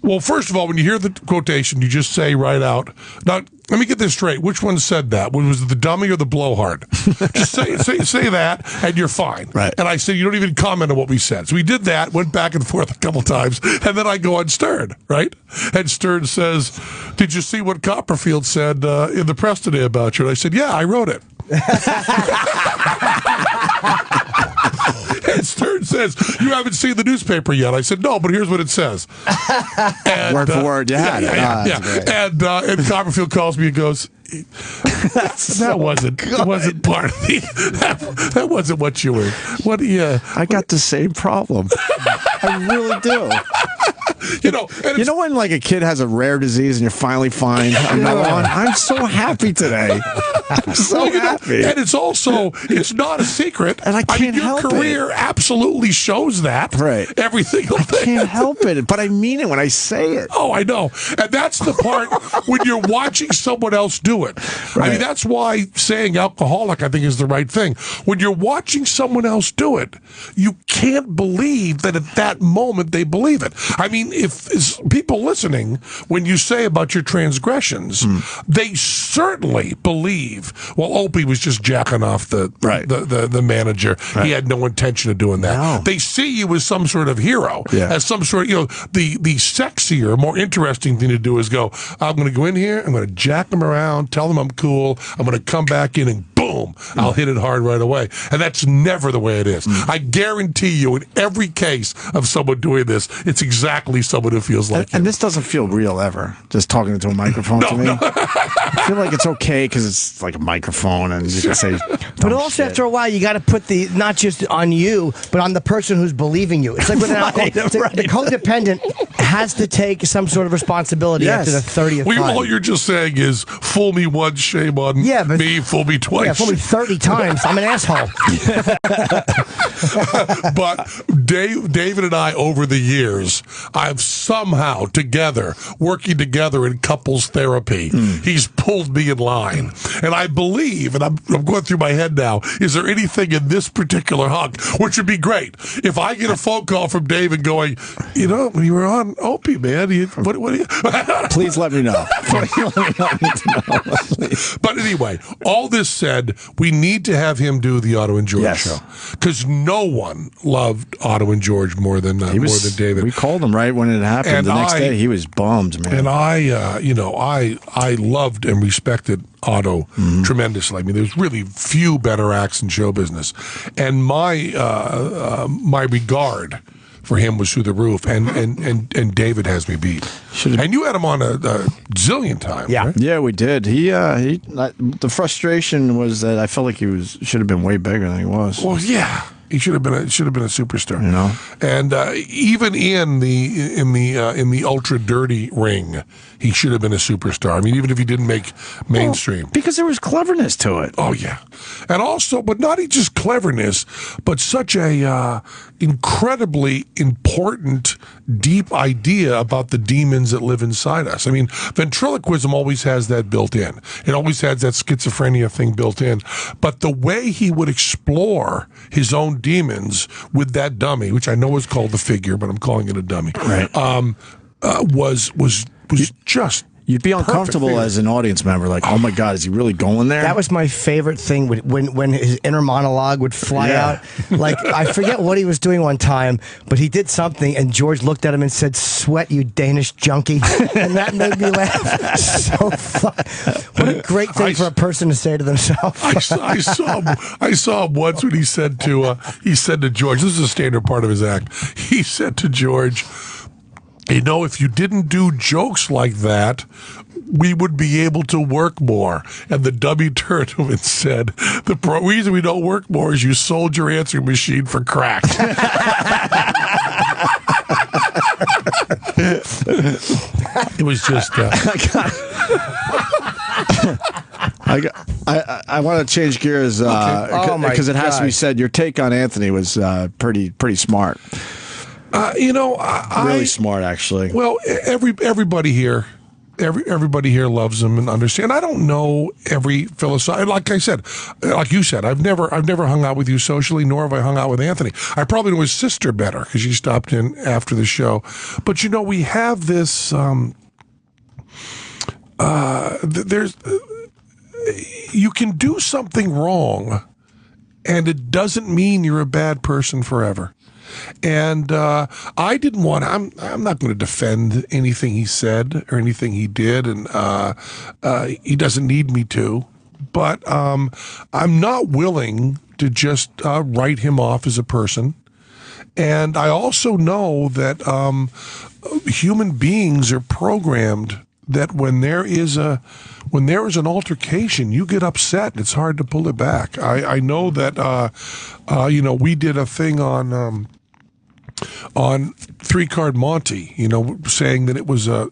Speaker 3: well, first of all, when you hear the quotation, you just say right out. Now, let me get this straight. Which one said that? Was it the dummy or the blowhard? Just say that, and you're fine.
Speaker 2: Right.
Speaker 3: And I said, you don't even comment on what we said. So we did that, went back and forth a couple times, and then I go on Stern, right? And Stern says, did you see what Copperfield said in the press today about you? And I said, yeah, I wrote it. And Stern says, "You haven't seen the newspaper yet." I said, "No, but here's what it says." And,
Speaker 2: word for word, yeah.
Speaker 3: And Copperfield calls me and goes, that wasn't part of the. That wasn't what you were. What? Yeah,
Speaker 2: I got the same problem. I really do. You know when like a kid has a rare disease and you finally find another one? I'm so happy today. I'm so happy.
Speaker 3: And it's not a secret.
Speaker 2: And I can't help it.
Speaker 3: Your career absolutely shows that.
Speaker 2: Right.
Speaker 3: Every single thing.
Speaker 2: I can't help it, but I mean it when I say it.
Speaker 3: Oh, I know. And that's the part when you're watching someone else do it. Right. I mean, that's why saying alcoholic, I think, is the right thing. When you're watching someone else do it, you can't believe that at that moment they believe it. I mean, if people listening, when you say about your transgressions, they certainly believe, well, Opie was just jacking off the manager. Right. He had no intention of doing that. No. They see you as some sort of hero, as some sort of, the sexier, more interesting thing to do is go, I'm going to go in here, I'm going to jack them around, tell them I'm cool, I'm going to come back in and boom, I'll hit it hard right away. And that's never the way it is. I guarantee you, in every case of someone doing this, it's exactly someone who feels like
Speaker 2: and this doesn't feel real ever, just talking into a microphone to me. No. I feel like it's okay because it's like a microphone and you can say
Speaker 4: but also after a while you got to put the not just on you but on the person who's believing you. It's like with an alcohol, the codependent has to take some sort of responsibility after the 30th time.
Speaker 3: All you're just saying is fool me once, shame on me, fool me twice.
Speaker 4: Yeah, fool me 30 times. I'm an asshole.
Speaker 3: But David and I, over the years, I've somehow working together in couples therapy, he's pulled me in line. And I believe, and I'm going through my head now, is there anything in this particular hunk, which would be great, if I get a phone call from David going, when you were on Opie, man, what do you...
Speaker 2: Please let me know.
Speaker 3: But anyway, all this said, we need to have him do the Otto and George show. Because no one loved Otto and George more than David.
Speaker 2: We called him right when it happened. And the next day, he was bummed, man.
Speaker 3: And I loved and respected Otto tremendously. I mean, there's really few better acts in show business. And my regard for him was through the roof, and David has me beat. And you had him on a zillion times.
Speaker 4: Yeah,
Speaker 3: right?
Speaker 2: Yeah, we did. The frustration was that I felt like he should have been way bigger than he was.
Speaker 3: Well, yeah. He should have been a superstar, And even in the ultra dirty ring, he should have been a superstar. I mean, even if he didn't make mainstream,
Speaker 2: because there was cleverness to it.
Speaker 3: Oh yeah, and also, but not just cleverness, but such a incredibly important, deep idea about the demons that live inside us. I mean, ventriloquism always has that built in. It always has that schizophrenia thing built in. But the way he would explore his own demons with that dummy, which I know is called the figure, but I'm calling it a dummy,
Speaker 2: right?
Speaker 3: Was just.
Speaker 2: You'd be uncomfortable as an audience member, like, oh my God, is he really going there?
Speaker 4: That was my favorite thing when his inner monologue would fly out. Like, I forget what he was doing one time, but he did something, and George looked at him and said, "Sweat, you Danish junkie," and that made me laugh so fun. What a great thing for a person to say to themselves.
Speaker 3: I saw him once when he said to George, this is a standard part of his act. He said to George, if you didn't do jokes like that, we would be able to work more. And the dummy turned to him and said, the reason we don't work more is you sold your answering machine for crack. It was just...
Speaker 2: I want to change gears because it has to be said. Your take on Anthony was pretty smart. Really smart, actually.
Speaker 3: Well, everybody here loves him and understands. I don't know every philosophy. Like I said, like you said, I've never hung out with you socially, nor have I hung out with Anthony. I probably know his sister better because she stopped in after the show. But we have this. You can do something wrong, and it doesn't mean you're a bad person forever. And I didn't want. I'm not going to defend anything he said or anything he did, and he doesn't need me to. But I'm not willing to just write him off as a person And I also know that human beings are programmed that when there is an altercation, you get upset. And it's hard to pull it back. I know that we did a thing on 3-Card Monte, saying that it was a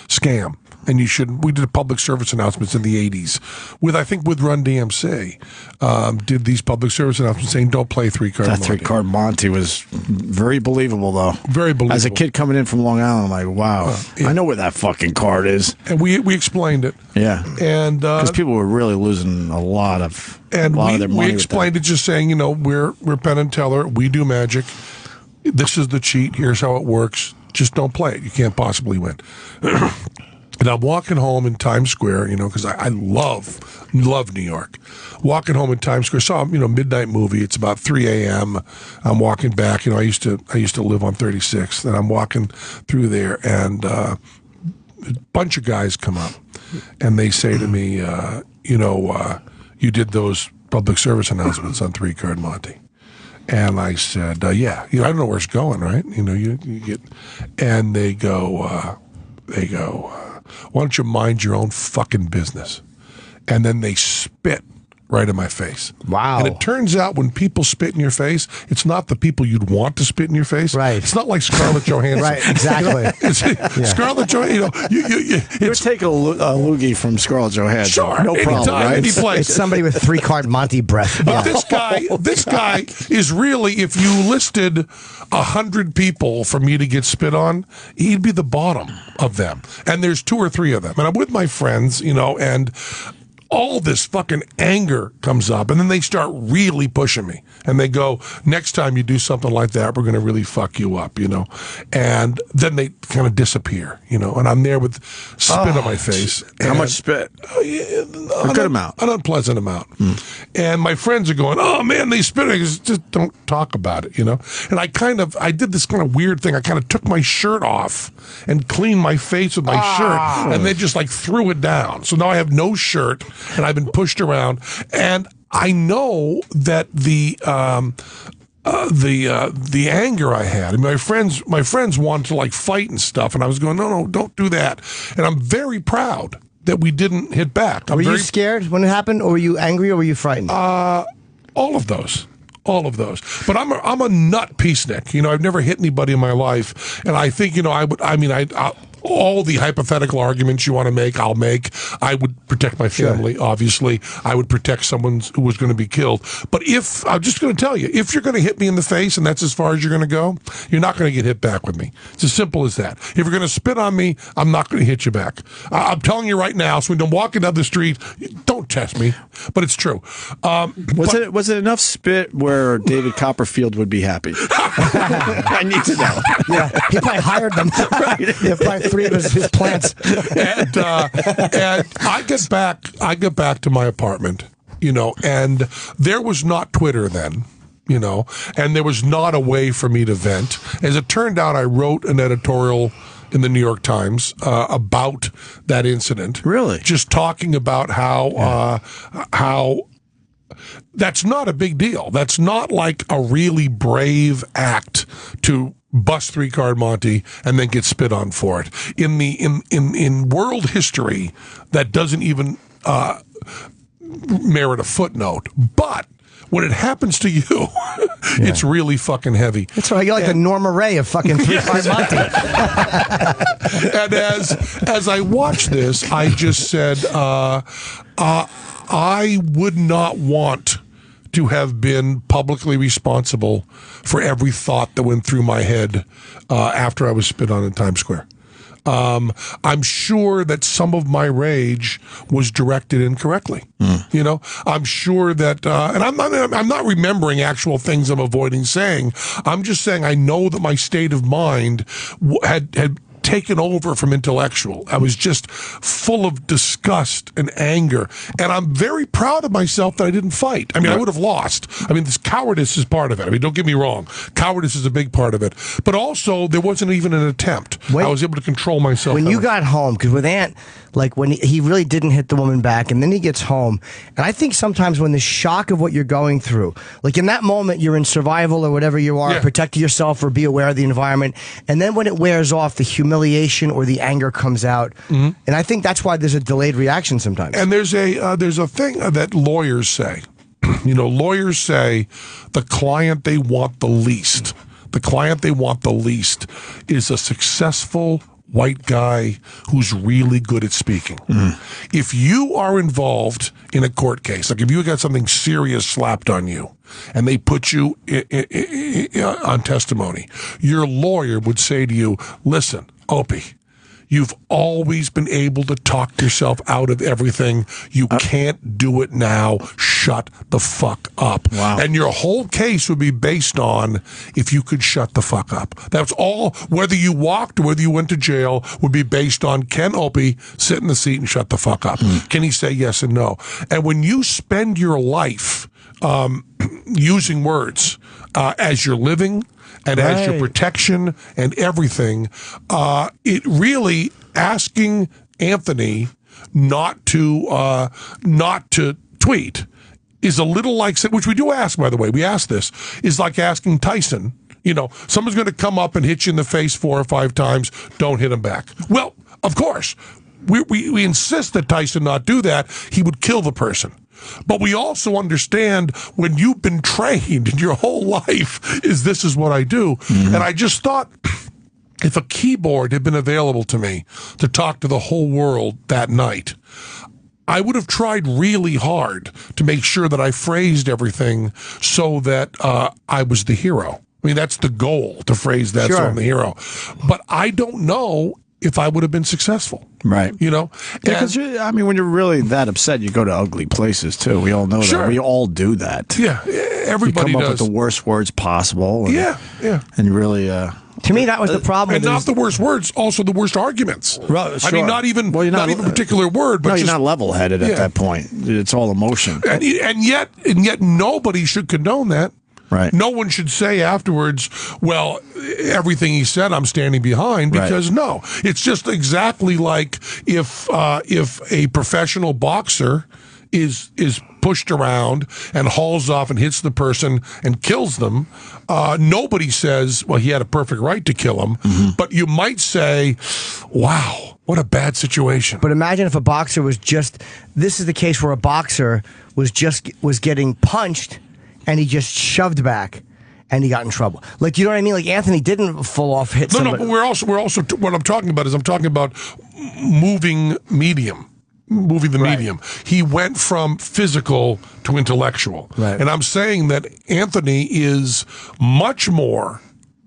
Speaker 3: scam. And we did a public service announcements in the 80s with Run DMC, did these public service announcements saying don't play 3-Card Monte.
Speaker 2: That 3-Card Monte was very believable, though.
Speaker 3: Very believable.
Speaker 2: As a kid coming in from Long Island, I'm like, wow, I know where that fucking card is.
Speaker 3: And we explained it.
Speaker 2: Yeah.
Speaker 3: And
Speaker 2: because people were really losing a lot of their money.
Speaker 3: We explained it just saying, we're Penn and Teller, we do magic. This is the cheat. Here's how it works. Just don't play it. You can't possibly win. And I'm walking home in Times Square, because I love New York. Walking home in Times Square, saw midnight movie. It's about 3 a.m. I'm walking back. I used to live on 36th, and I'm walking through there, and a bunch of guys come up, and they say to me, you did those public service announcements on 3-Card Monte. And I said, yeah. I don't know where it's going, right? You get, and they go, why don't you mind your own fucking business? And then they spit right in my face.
Speaker 4: Wow.
Speaker 3: And it turns out when people spit in your face, it's not the people you'd want to spit in your face.
Speaker 4: Right.
Speaker 3: It's not like Scarlett Johansson.
Speaker 4: Right, exactly.
Speaker 3: Scarlett Johansson,
Speaker 2: you would take a loogie from Scarlett Johansson.
Speaker 3: Sure.
Speaker 2: No problem, right?
Speaker 3: Any place.
Speaker 4: It's somebody with 3-Card Monte breath.
Speaker 3: But this guy is really, if you listed 100 people for me to get spit on, he'd be the bottom of them. And there's 2 or 3 of them. And I'm with my friends, and all this fucking anger comes up, and then they start really pushing me. And they go, next time you do something like that, we're going to really fuck you up, And then they kind of disappear, And I'm there with spit on my face.
Speaker 2: How much spit? A good amount.
Speaker 3: An unpleasant amount. And my friends are going, oh, man, they spit. I just don't talk about it, And I did this kind of weird thing. I kind of took my shirt off and cleaned my face with my shirt, and they just threw it down. So now I have no shirt, and I've been pushed around, and I know that the anger I had. My friends wanted to fight and stuff, and I was going, no, don't do that. And I'm very proud that we didn't hit back.
Speaker 4: Were you scared when it happened, or were you angry, or were you frightened?
Speaker 3: All of those. But I'm a nut peacenik. I've never hit anybody in my life, and I think all the hypothetical arguments you want to make, I'll make. I would protect my family, obviously. I would protect someone who was going to be killed. But I'm just going to tell you, if you're going to hit me in the face and that's as far as you're going to go, you're not going to get hit back with me. It's as simple as that. If you're going to spit on me, I'm not going to hit you back. I'm telling you right now, so when I'm walking down the street, don't test me. But it's true.
Speaker 2: Was it enough spit where David Copperfield would be happy? I need to know.
Speaker 4: Yeah, he probably hired them. Right. Yeah, probably 3 of his plants.
Speaker 3: And I get back to my apartment, and there was not Twitter then, and there was not a way for me to vent. As it turned out, I wrote an editorial in the New York Times about that incident.
Speaker 2: Really?
Speaker 3: Just talking about how that's not a big deal. That's not like a really brave act to bust 3-Card Monte and then get spit on for it. In world history, that doesn't even merit a footnote. But when it happens to you, it's really fucking heavy.
Speaker 4: That's right. You're like the Norma Ray of fucking 3-Card Monte.
Speaker 3: And as I watched this, I just said, I would not want to have been publicly responsible for every thought that went through my head after I was spit on in Times Square. I'm sure that some of my rage was directed incorrectly. I'm sure that, and I'm not remembering actual things I'm avoiding saying. I'm just saying I know that my state of mind had taken over from intellectual. I was just full of disgust and anger. And I'm very proud of myself that I didn't fight. I mean, I would have lost. I mean, this cowardice is part of it. I mean, don't get me wrong. Cowardice is a big part of it. But also, there wasn't even an attempt. I was able to control myself.
Speaker 4: When you got home, because with Ant, like when he really didn't hit the woman back, and then he gets home. And I think sometimes when the shock of what you're going through, like in that moment, you're in survival or whatever you are, protect yourself or be aware of the environment. And then when it wears off, the humiliation or the anger comes out. And I think that's why there's a delayed reaction sometimes.
Speaker 3: And there's a thing that lawyers say. You know, lawyers say the client they want the least. The client they want the least is a successful white guy who's really good at speaking. If you are involved in a court case, like if you got something serious slapped on you and they put you on testimony, your lawyer would say to you, listen, Opie, you've always been able to talk yourself out of everything. You can't do it now. Shut the fuck up.
Speaker 2: Wow.
Speaker 3: And your whole case would be based on if you could shut the fuck up. That's all. Whether you walked or whether you went to jail would be based on, can Opie sit in the seat and shut the fuck up? Can he say yes and no? And when you spend your life using words as your living and as your protection and everything, it really asking Anthony not to tweet is a little like, which we do ask, by the way, we ask this, is like asking Tyson, you know, someone's going to come up and hit you in the face 4 or 5 times, don't hit him back. Well, of course, we insist that Tyson not do that. He would kill the person. But we also understand when you've been trained in your whole life this is what I do. And I just thought if a keyboard had been available to me to talk to the whole world that night, I would have tried really hard to make sure that I phrased everything so that I was the hero. I mean, that's the goal, to phrase that so I'm the hero. But I don't know if I would have been successful.
Speaker 2: Right.
Speaker 3: You know?
Speaker 2: Because, I mean, when you're really that upset, you go to ugly places, too. We all know that. We all do that.
Speaker 3: Yeah. Everybody
Speaker 2: you come
Speaker 3: does.
Speaker 2: up with the worst words possible. And,
Speaker 3: yeah.
Speaker 2: And really...
Speaker 4: To me, that was the problem.
Speaker 3: And not the worst words, also the worst arguments.
Speaker 2: Right, sure.
Speaker 3: I mean, not even a particular word, but
Speaker 2: you're not level-headed at that point. It's all emotion.
Speaker 3: And yet nobody should condone that.
Speaker 2: Right.
Speaker 3: No one should say afterwards, well, everything he said, I'm standing behind, because no. It's just exactly like if a professional boxer is pushed around and hauls off and hits the person and kills them, nobody says, well, he had a perfect right to kill him. But you might say, wow, what a bad situation.
Speaker 4: But imagine if a boxer was this is the case where a boxer was getting punched and he just shoved back and he got in trouble. Like, you know what I mean? Like, Anthony didn't full off hit somebody.
Speaker 3: No, but we're also what I'm talking about is I'm talking about moving the medium. He went from physical to intellectual.
Speaker 4: Right.
Speaker 3: And I'm saying that Anthony is much more,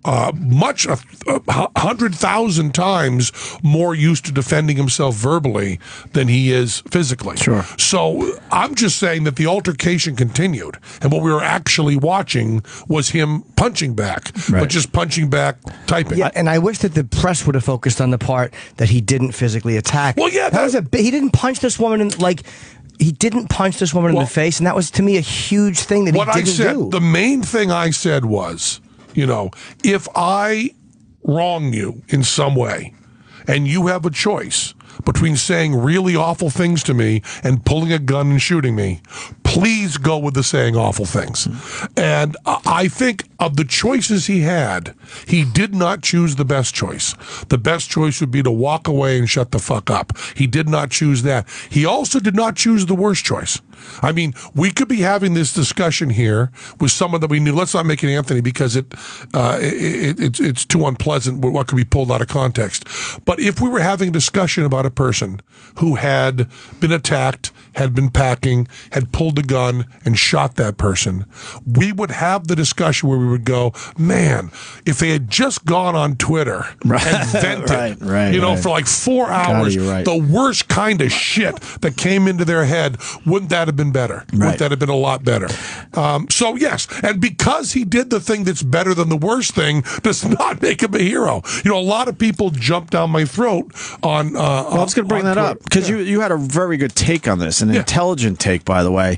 Speaker 3: 100,000 times more used to defending himself verbally than he is physically.
Speaker 2: Sure.
Speaker 3: So I'm just saying that the altercation continued, and what we were actually watching was him punching back, but just punching back, typing.
Speaker 4: Yeah, and I wish that the press would have focused on the part that he didn't physically attack.
Speaker 3: Well, yeah,
Speaker 4: that was he didn't punch this woman he didn't punch this woman in the face, and that was to me a huge thing that he didn't do.
Speaker 3: The main thing I said was, you know, if I wrong you in some way and you have a choice between saying really awful things to me and pulling a gun and shooting me, please go with the saying awful things. And I think of the choices he had, he did not choose the best choice. The best choice would be to walk away and shut the fuck up. He did not choose that. He also did not choose the worst choice. I mean, we could be having this discussion here with someone that we knew. Let's not make it Anthony because it's too unpleasant what could be pulled out of context. But if we were having a discussion about a person who had been attacked, had been packing, had pulled a gun and shot that person, we would have the discussion where we would go, man, if they had just gone on Twitter and vented, for like 4 hours, the worst kind of shit that came into their head, wouldn't that have been better? Wouldn't that have been a lot better? So yes, and because he did the thing that's better than the worst thing, does not make him a hero. A lot of people jump down my throat on.
Speaker 2: Well, I was going to bring that up because you had a very good take on this, an intelligent take, by the way,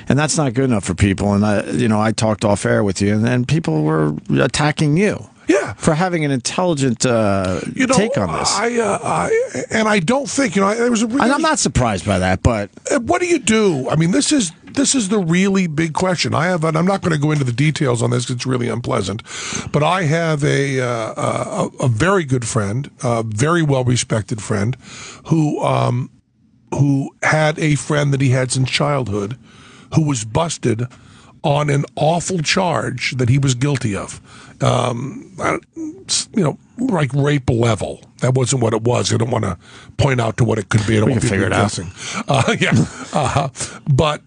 Speaker 2: and that's not good enough for people. And I talked off air with you, and people were attacking you.
Speaker 3: Yeah,
Speaker 2: for having an intelligent take on this.
Speaker 3: I don't think there was a really,
Speaker 2: and I'm not surprised by that. But
Speaker 3: what do you do? I mean, this is the really big question. And I'm not going to go into the details on this because it's really unpleasant. But I have a very good friend, a very well respected friend, who had a friend that he had since childhood, who was busted on an awful charge that he was guilty of. Like rape level. That wasn't what it was. I don't want to point out to what it could be. I don't want to figure it out. But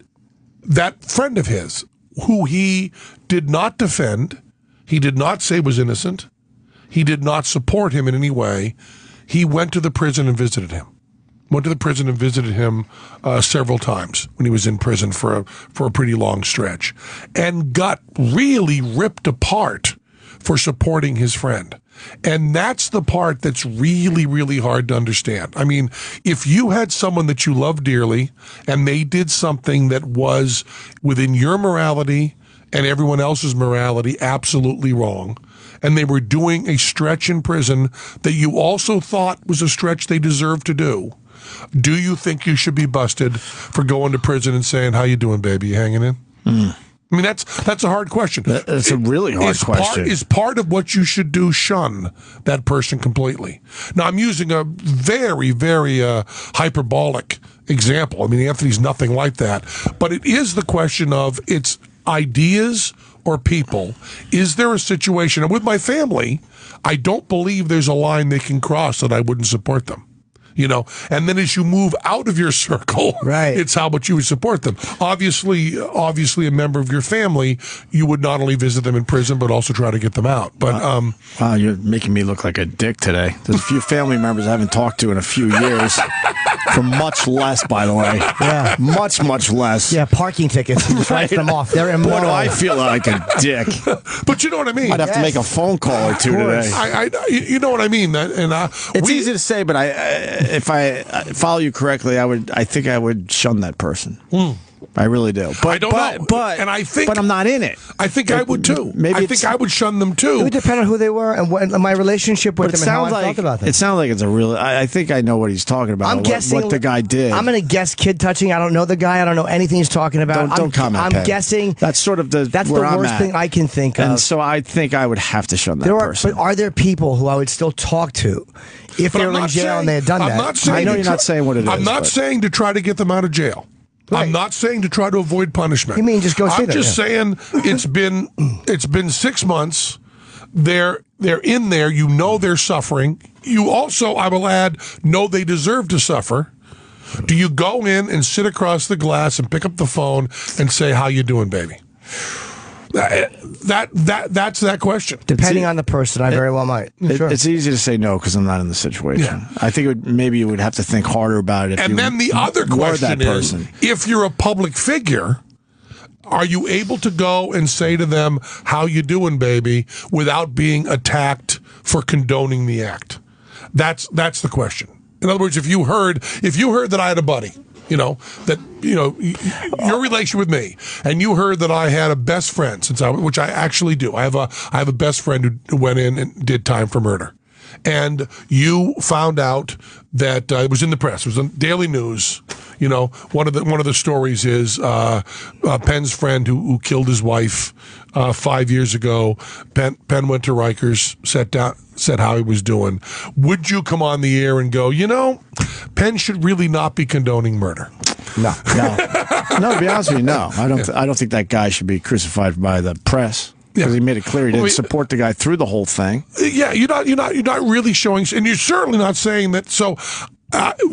Speaker 3: that friend of his, who he did not defend, he did not say was innocent, he did not support him in any way, he went to the prison and visited him. Went to the prison and visited him several times when he was in prison for a pretty long stretch, and got really ripped apart for supporting his friend. And that's the part that's really, really hard to understand. I mean, if you had someone that you love dearly and they did something that was within your morality and everyone else's morality absolutely wrong, and they were doing a stretch in prison that you also thought was a stretch they deserved to do, do you think you should be busted for going to prison and saying, "How you doing, baby? You hanging in?" I mean, that's a hard question.
Speaker 2: That's a really hard question.
Speaker 3: Is part of what you should do shun that person completely? Now, I'm using a very, very hyperbolic example. I mean, Anthony's nothing like that. But it is the question of it's ideas or people. Is there a situation? And with my family, I don't believe there's a line they can cross that I wouldn't support them. And then as you move out of your circle, it's how much you would support them. Obviously, a member of your family, you would not only visit them in prison, but also try to get them out. But
Speaker 2: wow, you're making me look like a dick today. There's a few family members I haven't talked to in a few years. For much less, by the way.
Speaker 4: Yeah.
Speaker 2: Much, much less.
Speaker 4: Yeah, parking tickets. You just write them off. They're immoral.
Speaker 2: Boy, do I feel like a dick.
Speaker 3: But you know what I mean.
Speaker 2: I'd have to make a phone call or two today.
Speaker 3: You know what I mean.
Speaker 2: It's easy to say, but if I follow you correctly, I think I would shun that person. I really do. But
Speaker 3: I don't know.
Speaker 2: But I'm not in it.
Speaker 3: I think I would too. I think I would shun them too.
Speaker 4: It would depend on who they were and my relationship with them and how I felt about them.
Speaker 2: It sounds like it's a real. I think I know what he's talking about.
Speaker 4: I'm guessing
Speaker 2: what the guy did.
Speaker 4: I'm going to guess kid touching. I don't know the guy. I don't know anything he's talking about.
Speaker 2: Don't comment.
Speaker 4: I'm guessing.
Speaker 2: That's sort of the
Speaker 4: worst thing I can think of.
Speaker 2: And so I think I would have to shun that person.
Speaker 4: But are there people who I would still talk to if they were in jail and they had done that?
Speaker 2: I know you're not saying what it is.
Speaker 3: I'm not saying to try to get them out of jail. Right. I'm not saying to try to avoid punishment.
Speaker 4: You mean just go see them?
Speaker 3: I'm just saying it's been 6 months. They're in there. You know they're suffering. You also, I will add, know they deserve to suffer. Do you go in and sit across the glass and pick up the phone and say, "How you doing, baby"? That's that question.
Speaker 4: Depending on the person, I very well might. Sure.
Speaker 2: It's easy to say no because I'm not in the situation. Yeah. I think maybe you would have to think harder about it.
Speaker 3: And then the other question is, if you're a public figure, are you able to go and say to them, "How you doing, baby," without being attacked for condoning the act? That's the question. In other words, if you heard that I had a buddy, your relation with me, and you heard that I had a best friend, which I actually do. I have a best friend who went in and did time for murder, and you found out that it was in the press. It was on Daily News. One of the stories is Penn's friend who killed his wife 5 years ago. Penn went to Rikers, said how he was doing. Would you come on the air and go, Penn should really not be condoning murder?
Speaker 2: No. To be honest with you, no. I don't think that guy should be crucified by the press. Because he made it clear he didn't support the guy through the whole thing.
Speaker 3: Yeah, you're not really showing, and you're certainly not saying that. So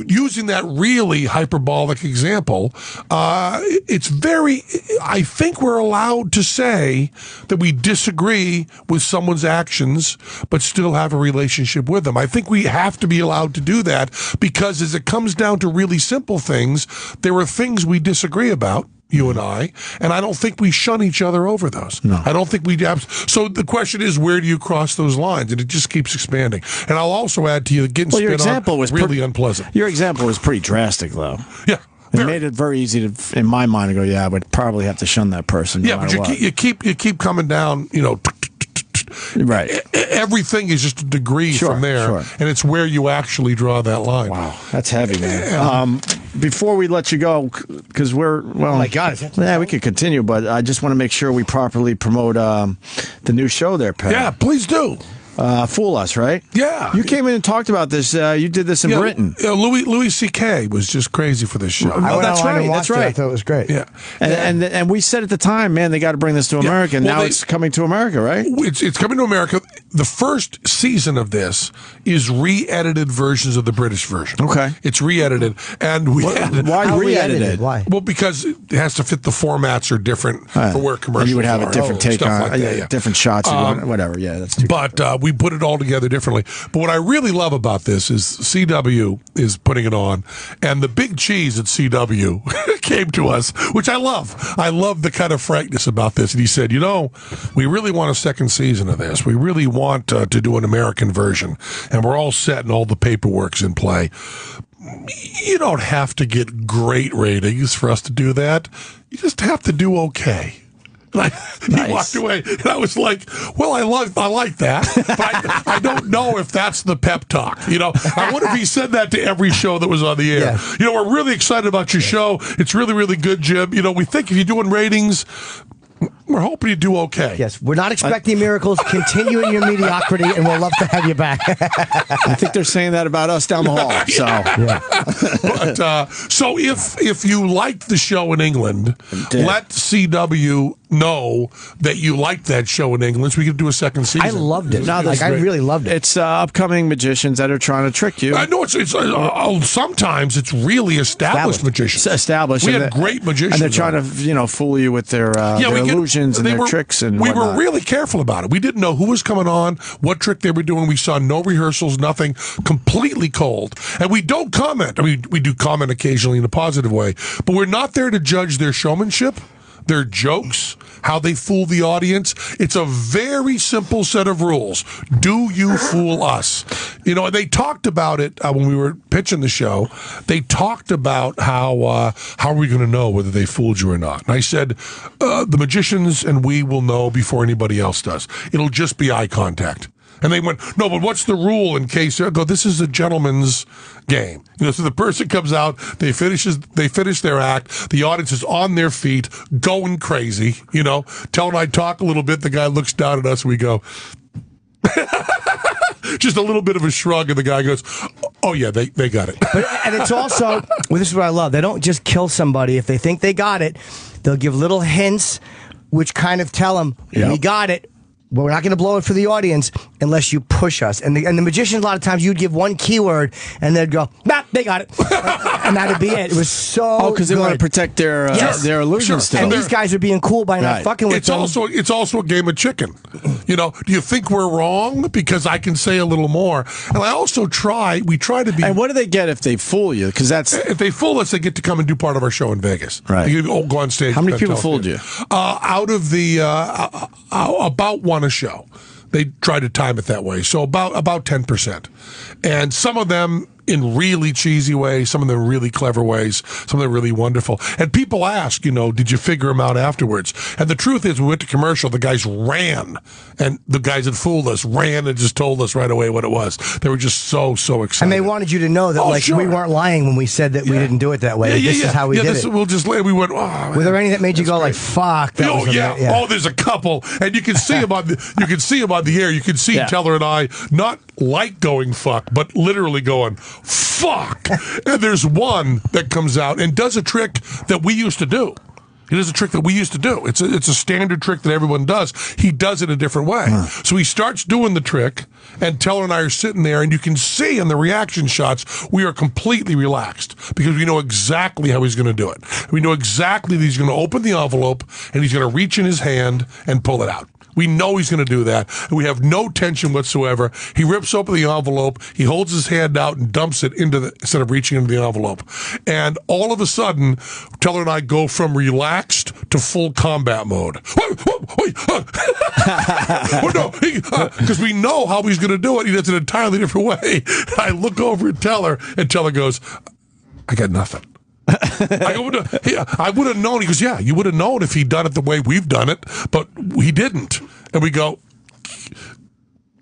Speaker 3: using that really hyperbolic example, I think we're allowed to say that we disagree with someone's actions, but still have a relationship with them. I think we have to be allowed to do that because as it comes down to really simple things, there are things we disagree about. You and I don't think we shun each other over those.
Speaker 2: No.
Speaker 3: I don't think we have. So the question is, where do you cross those lines? And it just keeps expanding. And I'll also add to you that getting
Speaker 2: your
Speaker 3: spit
Speaker 2: example
Speaker 3: on
Speaker 2: was
Speaker 3: really unpleasant.
Speaker 2: Your example was pretty drastic, though.
Speaker 3: Yeah.
Speaker 2: It made it very easy to, in my mind, to go, yeah, I would probably have to shun that person. No
Speaker 3: but you keep coming down,
Speaker 2: right.
Speaker 3: Everything is just a degree from there, and it's where you actually draw that line.
Speaker 2: Wow, that's heavy, man. Before we let you go, because oh
Speaker 4: my God,
Speaker 2: we could continue, but I just want to make sure we properly promote the new show there, Penn.
Speaker 3: Yeah, please do.
Speaker 2: Fool Us, right?
Speaker 3: Yeah.
Speaker 2: You came in and talked about this. You did this in Britain.
Speaker 3: Louis C.K. was just crazy for this show.
Speaker 2: That's right. That's right.
Speaker 4: I thought it was great.
Speaker 3: Yeah.
Speaker 2: And we said at the time, man, they got to bring this to America. And now it's coming to America, right?
Speaker 3: It's coming to America. The first season of this is re-edited versions of the British version.
Speaker 2: Okay.
Speaker 3: It's re-edited. And
Speaker 2: why re-edited?
Speaker 4: Why?
Speaker 3: Well, because it has to fit the formats are different for where commercials
Speaker 2: and you would have a different take on
Speaker 3: like
Speaker 2: different shots, whatever. Yeah, that's too
Speaker 3: But we put it all together differently. But what I really love about this is CW is putting it on, and the big cheese at CW came to us, which I love. I love the kind of frankness about this. And he said, we really want a second season of this. We really want to do an American version, and we're all set and all the paperwork's in play. You don't have to get great ratings for us to do that. You just have to do okay. He walked away, and I was like, "Well, I like that, but I don't know if that's the pep talk." I wonder if he said that to every show that was on the air.
Speaker 4: Yeah.
Speaker 3: We're really excited about your show. It's really, really good, Jim. We think if you're doing ratings, we're hoping you do okay.
Speaker 4: Yes, we're not expecting miracles. Continue in your mediocrity, and we'll love to have you back.
Speaker 2: I think they're saying that about us down the hall.
Speaker 3: So if you liked the show in England, let CW know that you liked that show in England, so we could do a second season.
Speaker 4: I loved it. I really loved it.
Speaker 2: It's upcoming magicians that are trying to trick you.
Speaker 3: I know it's sometimes it's really established magicians.
Speaker 2: Established.
Speaker 3: We had great magicians,
Speaker 2: and they're trying to fool you with their illusions and their tricks and
Speaker 3: we
Speaker 2: whatnot.
Speaker 3: were really careful about it. We didn't know who was coming on, what trick they were doing. We saw no rehearsals, nothing, completely cold. And we don't comment. I mean, we do comment occasionally in a positive way, but we're not there to judge their showmanship, their jokes, how they fool the audience. It's a very simple set of rules. Do you fool us? They talked about it when we were pitching the show. They talked about how are we going to know whether they fooled you or not? And I said, the magicians and we will know before anybody else does. It'll just be eye contact. And they went, no, but what's the rule in case? I go, this is a gentleman's game. So the person comes out, they finish their act, the audience is on their feet, going crazy, Tell I talk a little bit, the guy looks down at us, we go, just a little bit of a shrug, and the guy goes, oh yeah, they got it.
Speaker 4: And it's also, this is what I love, they don't just kill somebody. If they think they got it, they'll give little hints, which kind of tell them, we got it. Well, we're not going to blow it for the audience unless you push us. And the magicians, a lot of times, you'd give one keyword, and they'd go, nah, they got it. And that'd be it. It was so
Speaker 2: because they want to protect their illusions still.
Speaker 4: And these guys are being cool by not fucking with them.
Speaker 3: It's also a game of chicken. Do you think we're wrong? Because I can say a little more. And I also we try to be...
Speaker 2: And what do they get if they fool you? Because
Speaker 3: if they fool us, they get to come and do part of our show in Vegas.
Speaker 2: Right.
Speaker 3: They go on stage.
Speaker 2: How many people fooled you?
Speaker 3: Out of the... about one a show. They try to time it that way. So about 10%. And some of them in really cheesy ways, some of them really clever ways, some of them really wonderful. And people ask, did you figure them out afterwards? And the truth is, we went to commercial, the guys ran, and the guys that fooled us ran and just told us right away what it was. They were just so excited.
Speaker 4: And they wanted you to know that we weren't lying when we said that we didn't do it that way. This is how we did it.
Speaker 3: We went, oh.
Speaker 4: Were there any that made you go like, fuck?
Speaker 3: Oh, there's a couple. And you can see them on the air. You can see Teller and I not like going fuck, but literally going, fuck. And there's one that comes out and does a trick that we used to do. He does a trick that we used to do. It's a standard trick that everyone does. He does it a different way. So he starts doing the trick, and Teller and I are sitting there, and you can see in the reaction shots, we are completely relaxed because we know exactly how he's going to do it. We know exactly that he's going to open the envelope, and he's going to reach in his hand and pull it out. We know he's going to do that, and we have no tension whatsoever. He rips open the envelope, he holds his hand out and dumps it instead of reaching into the envelope. And all of a sudden, Teller and I go from relaxed to full combat mode. Because we know how he's going to do it. He does it an entirely different way. I look over at Teller, and Teller goes, I got nothing. I would have known. He goes, yeah, you would have known if he'd done it the way we've done it, but he didn't. And we go,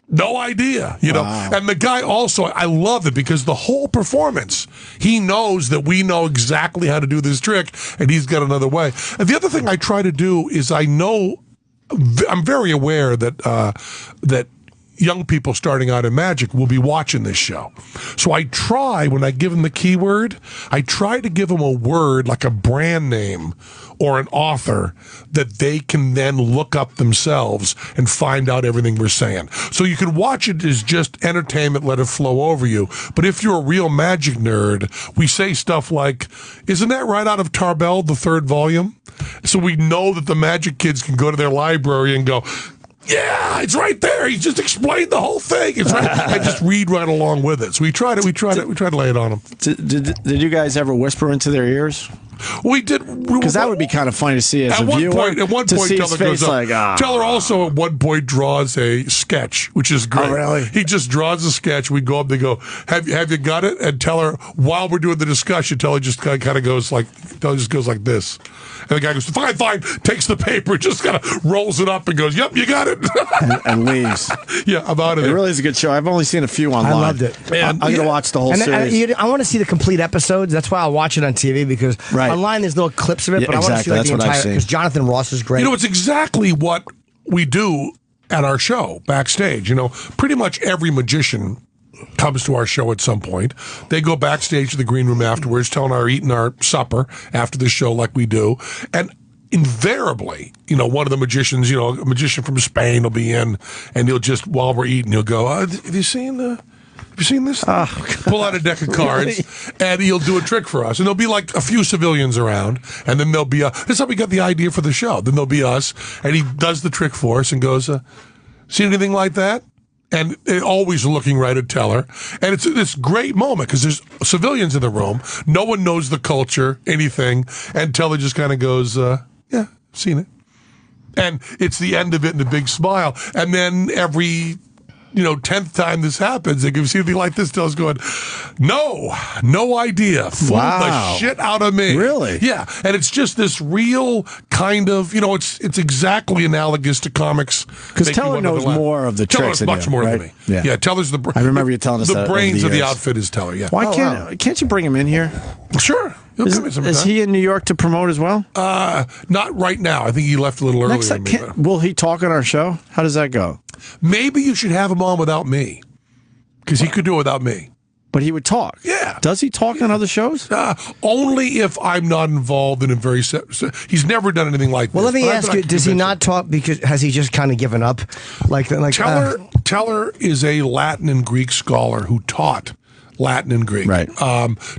Speaker 3: no idea, you know. And the guy also, I love it because the whole performance, he knows that we know exactly how to do this trick, and he's got another way. And the other thing I try to do is I'm very aware that young people starting out in magic will be watching this show. So I try, when I give them the keyword, I try to give them a word like a brand name or an author that they can then look up themselves and find out everything we're saying. So you can watch it as just entertainment, let it flow over you. But if you're a real magic nerd, we say stuff like, isn't that right out of Tarbell, the 3rd volume? So we know that the magic kids can go to their library and go, yeah, it's right there. He just explained the whole thing. It's right. I just read right along with it. So we try to lay it on them.
Speaker 2: Did you guys ever whisper into their ears?
Speaker 3: We did,
Speaker 2: because that would be kind of funny to see as a viewer.
Speaker 3: At one point, Teller goes up. Teller also at one point draws a sketch, which is great.
Speaker 2: Oh, really?
Speaker 3: He just draws a sketch. We go up. They go, "Have you got it?" And Teller, while we're doing the discussion, Teller just kind of goes like this. And the guy goes, fine, takes the paper, just kind of rolls it up and goes, yep, you got it.
Speaker 2: and leaves.
Speaker 3: Yeah, I'm out of there.
Speaker 2: It really is a good show. I've only seen a few online.
Speaker 4: I loved it.
Speaker 2: I'm going to watch the whole series.
Speaker 4: I want to see the complete episodes. That's why I'll watch it on TV, because online there's little clips of it, but I want to see like the entire, because Jonathan Ross is great.
Speaker 3: You know, it's exactly what we do at our show backstage. You know, pretty much every magician comes to our show at some point. They go backstage to the green room afterwards, Tell and I are eating our supper after the show like we do. And invariably, you know, one of the magicians, you know, a magician from Spain will be in, and he'll just, while we're eating, he'll go, have you seen this? Pull out a deck of cards, and he'll do a trick for us. And there'll be like a few civilians around, and then there'll be that's how we got the idea for the show. Then there'll be us, and he does the trick for us and goes, see anything like that? And always looking right at Teller. And it's this great moment because there's civilians in the room. No one knows the culture, anything. And Teller just kind of goes, yeah, seen it. And it's the end of it and a big smile. And then every 10th time this happens, they give you anything like this, Teller's going, no idea. Fooled the shit out of me.
Speaker 2: Really?
Speaker 3: Yeah. And it's just this real kind of, it's exactly analogous to comics.
Speaker 2: Because Teller knows more of the tricks than
Speaker 3: much more than me. Yeah, Teller's the
Speaker 2: I remember you telling us
Speaker 3: the brains of the outfit is Teller, yeah.
Speaker 2: Why can't you bring him in here?
Speaker 3: Sure.
Speaker 2: Is he in New York to promote as well?
Speaker 3: Not right now. I think he left a little earlier.
Speaker 2: Will he talk on our show? How does that go?
Speaker 3: Maybe you should have him on without me, because he could do it without me.
Speaker 2: But he would talk.
Speaker 3: Yeah.
Speaker 2: Does he talk on other shows?
Speaker 3: Only if I'm not involved in a very... He's never done anything like this.
Speaker 4: Well, let me ask you, does he not talk because... Has he just kind of given up?
Speaker 3: Teller is a Latin and Greek scholar who taught Latin and Greek.
Speaker 2: Right.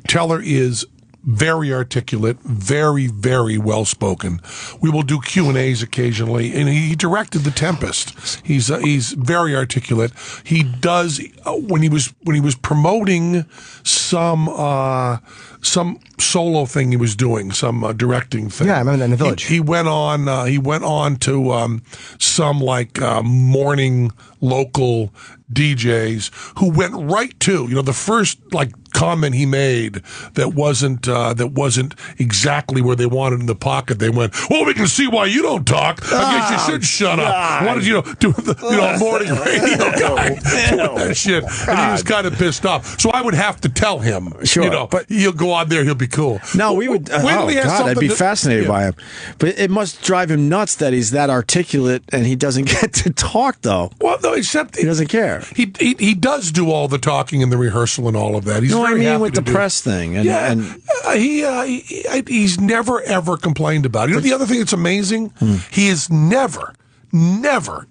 Speaker 3: Teller is very articulate, very, very well-spoken. We will do Q&As occasionally, and he directed The Tempest. He's very articulate. He does, when he was promoting some solo thing he was doing, some directing thing.
Speaker 4: Yeah, I remember that in the Village.
Speaker 3: He went on to some morning local DJs who went right to, the first comment he made that wasn't exactly where they wanted in the pocket. They went, well, we can see why you don't talk. I guess you should shut up. Why did you do the morning radio guy doing that shit? And he was kind of pissed off. So I would have to tell him,
Speaker 2: sure,
Speaker 3: but he'll go go on there, he'll be cool.
Speaker 2: No, we would. I'd be fascinated by him. But it must drive him nuts that he's that articulate and he doesn't get to talk, though.
Speaker 3: Well, no, except
Speaker 2: he doesn't care.
Speaker 3: He does do all the talking and the rehearsal and all of that. He's very happy
Speaker 2: with the press thing.
Speaker 3: He's never ever complained about it. You know, the other thing that's amazing, he is never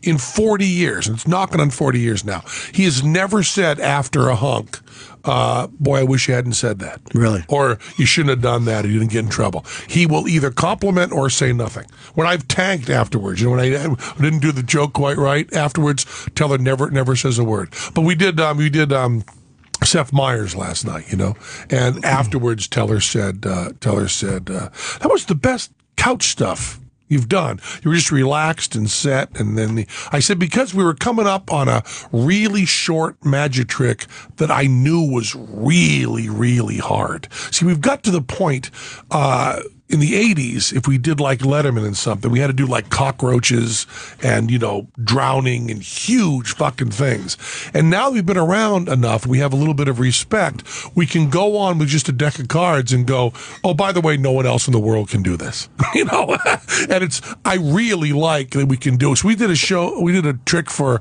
Speaker 3: in 40 years, and it's knocking on 40 years now, he has never said after a hunk, boy, I wish you hadn't said that.
Speaker 2: Really?
Speaker 3: Or you shouldn't have done that or you didn't get in trouble. He will either compliment or say nothing. When I've tanked afterwards, when I didn't do the joke quite right afterwards, Teller never says a word. But we did Seth Meyers last night, and afterwards Teller said, that was the best couch stuff you've done. You were just relaxed and set. And then I said, because we were coming up on a really short magic trick that I knew was really, really hard. See, we've got to the point, in the 80s, if we did like Letterman and something, we had to do like cockroaches and, drowning and huge fucking things. And now we've been around enough, we have a little bit of respect, we can go on with just a deck of cards and go, oh, by the way, no one else in the world can do this. And I really like that we can do it. So we did a trick for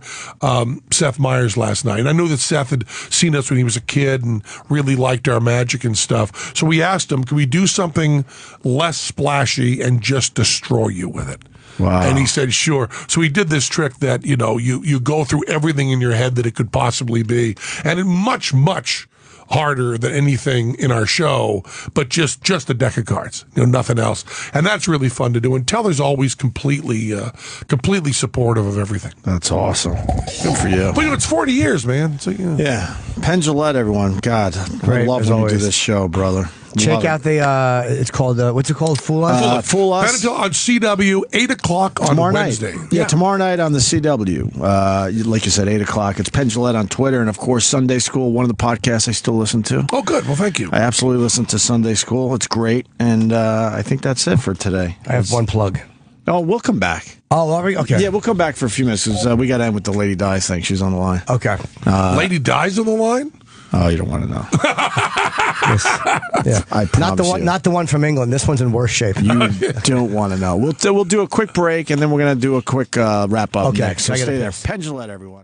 Speaker 3: Seth Meyers last night. And I knew that Seth had seen us when he was a kid and really liked our magic and stuff. So we asked him, can we do something less splashy and just destroy you with it?
Speaker 2: Wow.
Speaker 3: And he said, sure. So he did this trick that, you go through everything in your head that it could possibly be. And it much, much harder than anything in our show, but just a deck of cards, nothing else. And that's really fun to do. And Teller's always completely supportive of everything.
Speaker 2: That's awesome. Good for you.
Speaker 3: But it's 40 years, man. So,
Speaker 2: yeah. Penn Jillette, everyone. God, I love when you do this show, brother.
Speaker 4: Check out the, it's called, what's it called? Fool Us?
Speaker 2: Fool Us.
Speaker 3: On CW, 8 o'clock on Wednesday.
Speaker 2: Yeah, tomorrow night on the CW. Like you said, 8 o'clock. It's Penn Jillette on Twitter. And, of course, Sunday School, one of the podcasts I still listen to.
Speaker 3: Oh, good. Well, thank you.
Speaker 2: I absolutely listen to Sunday School. It's great. And I think that's it for today.
Speaker 4: I have one plug.
Speaker 2: Oh, we'll come back.
Speaker 4: Oh, are we? Okay.
Speaker 2: Yeah, we'll come back for a few minutes because we got to end with the Lady Dies thing. She's on the line.
Speaker 4: Okay.
Speaker 3: Lady Dies on the line?
Speaker 2: Oh, you don't want to know.
Speaker 4: Yes. Yeah.
Speaker 2: I promise
Speaker 4: not the one from England. This one's in worse shape.
Speaker 2: You don't want to know. We'll do a quick break and then we're going to do a quick wrap up next. So stay there. Penn Jillette, everyone.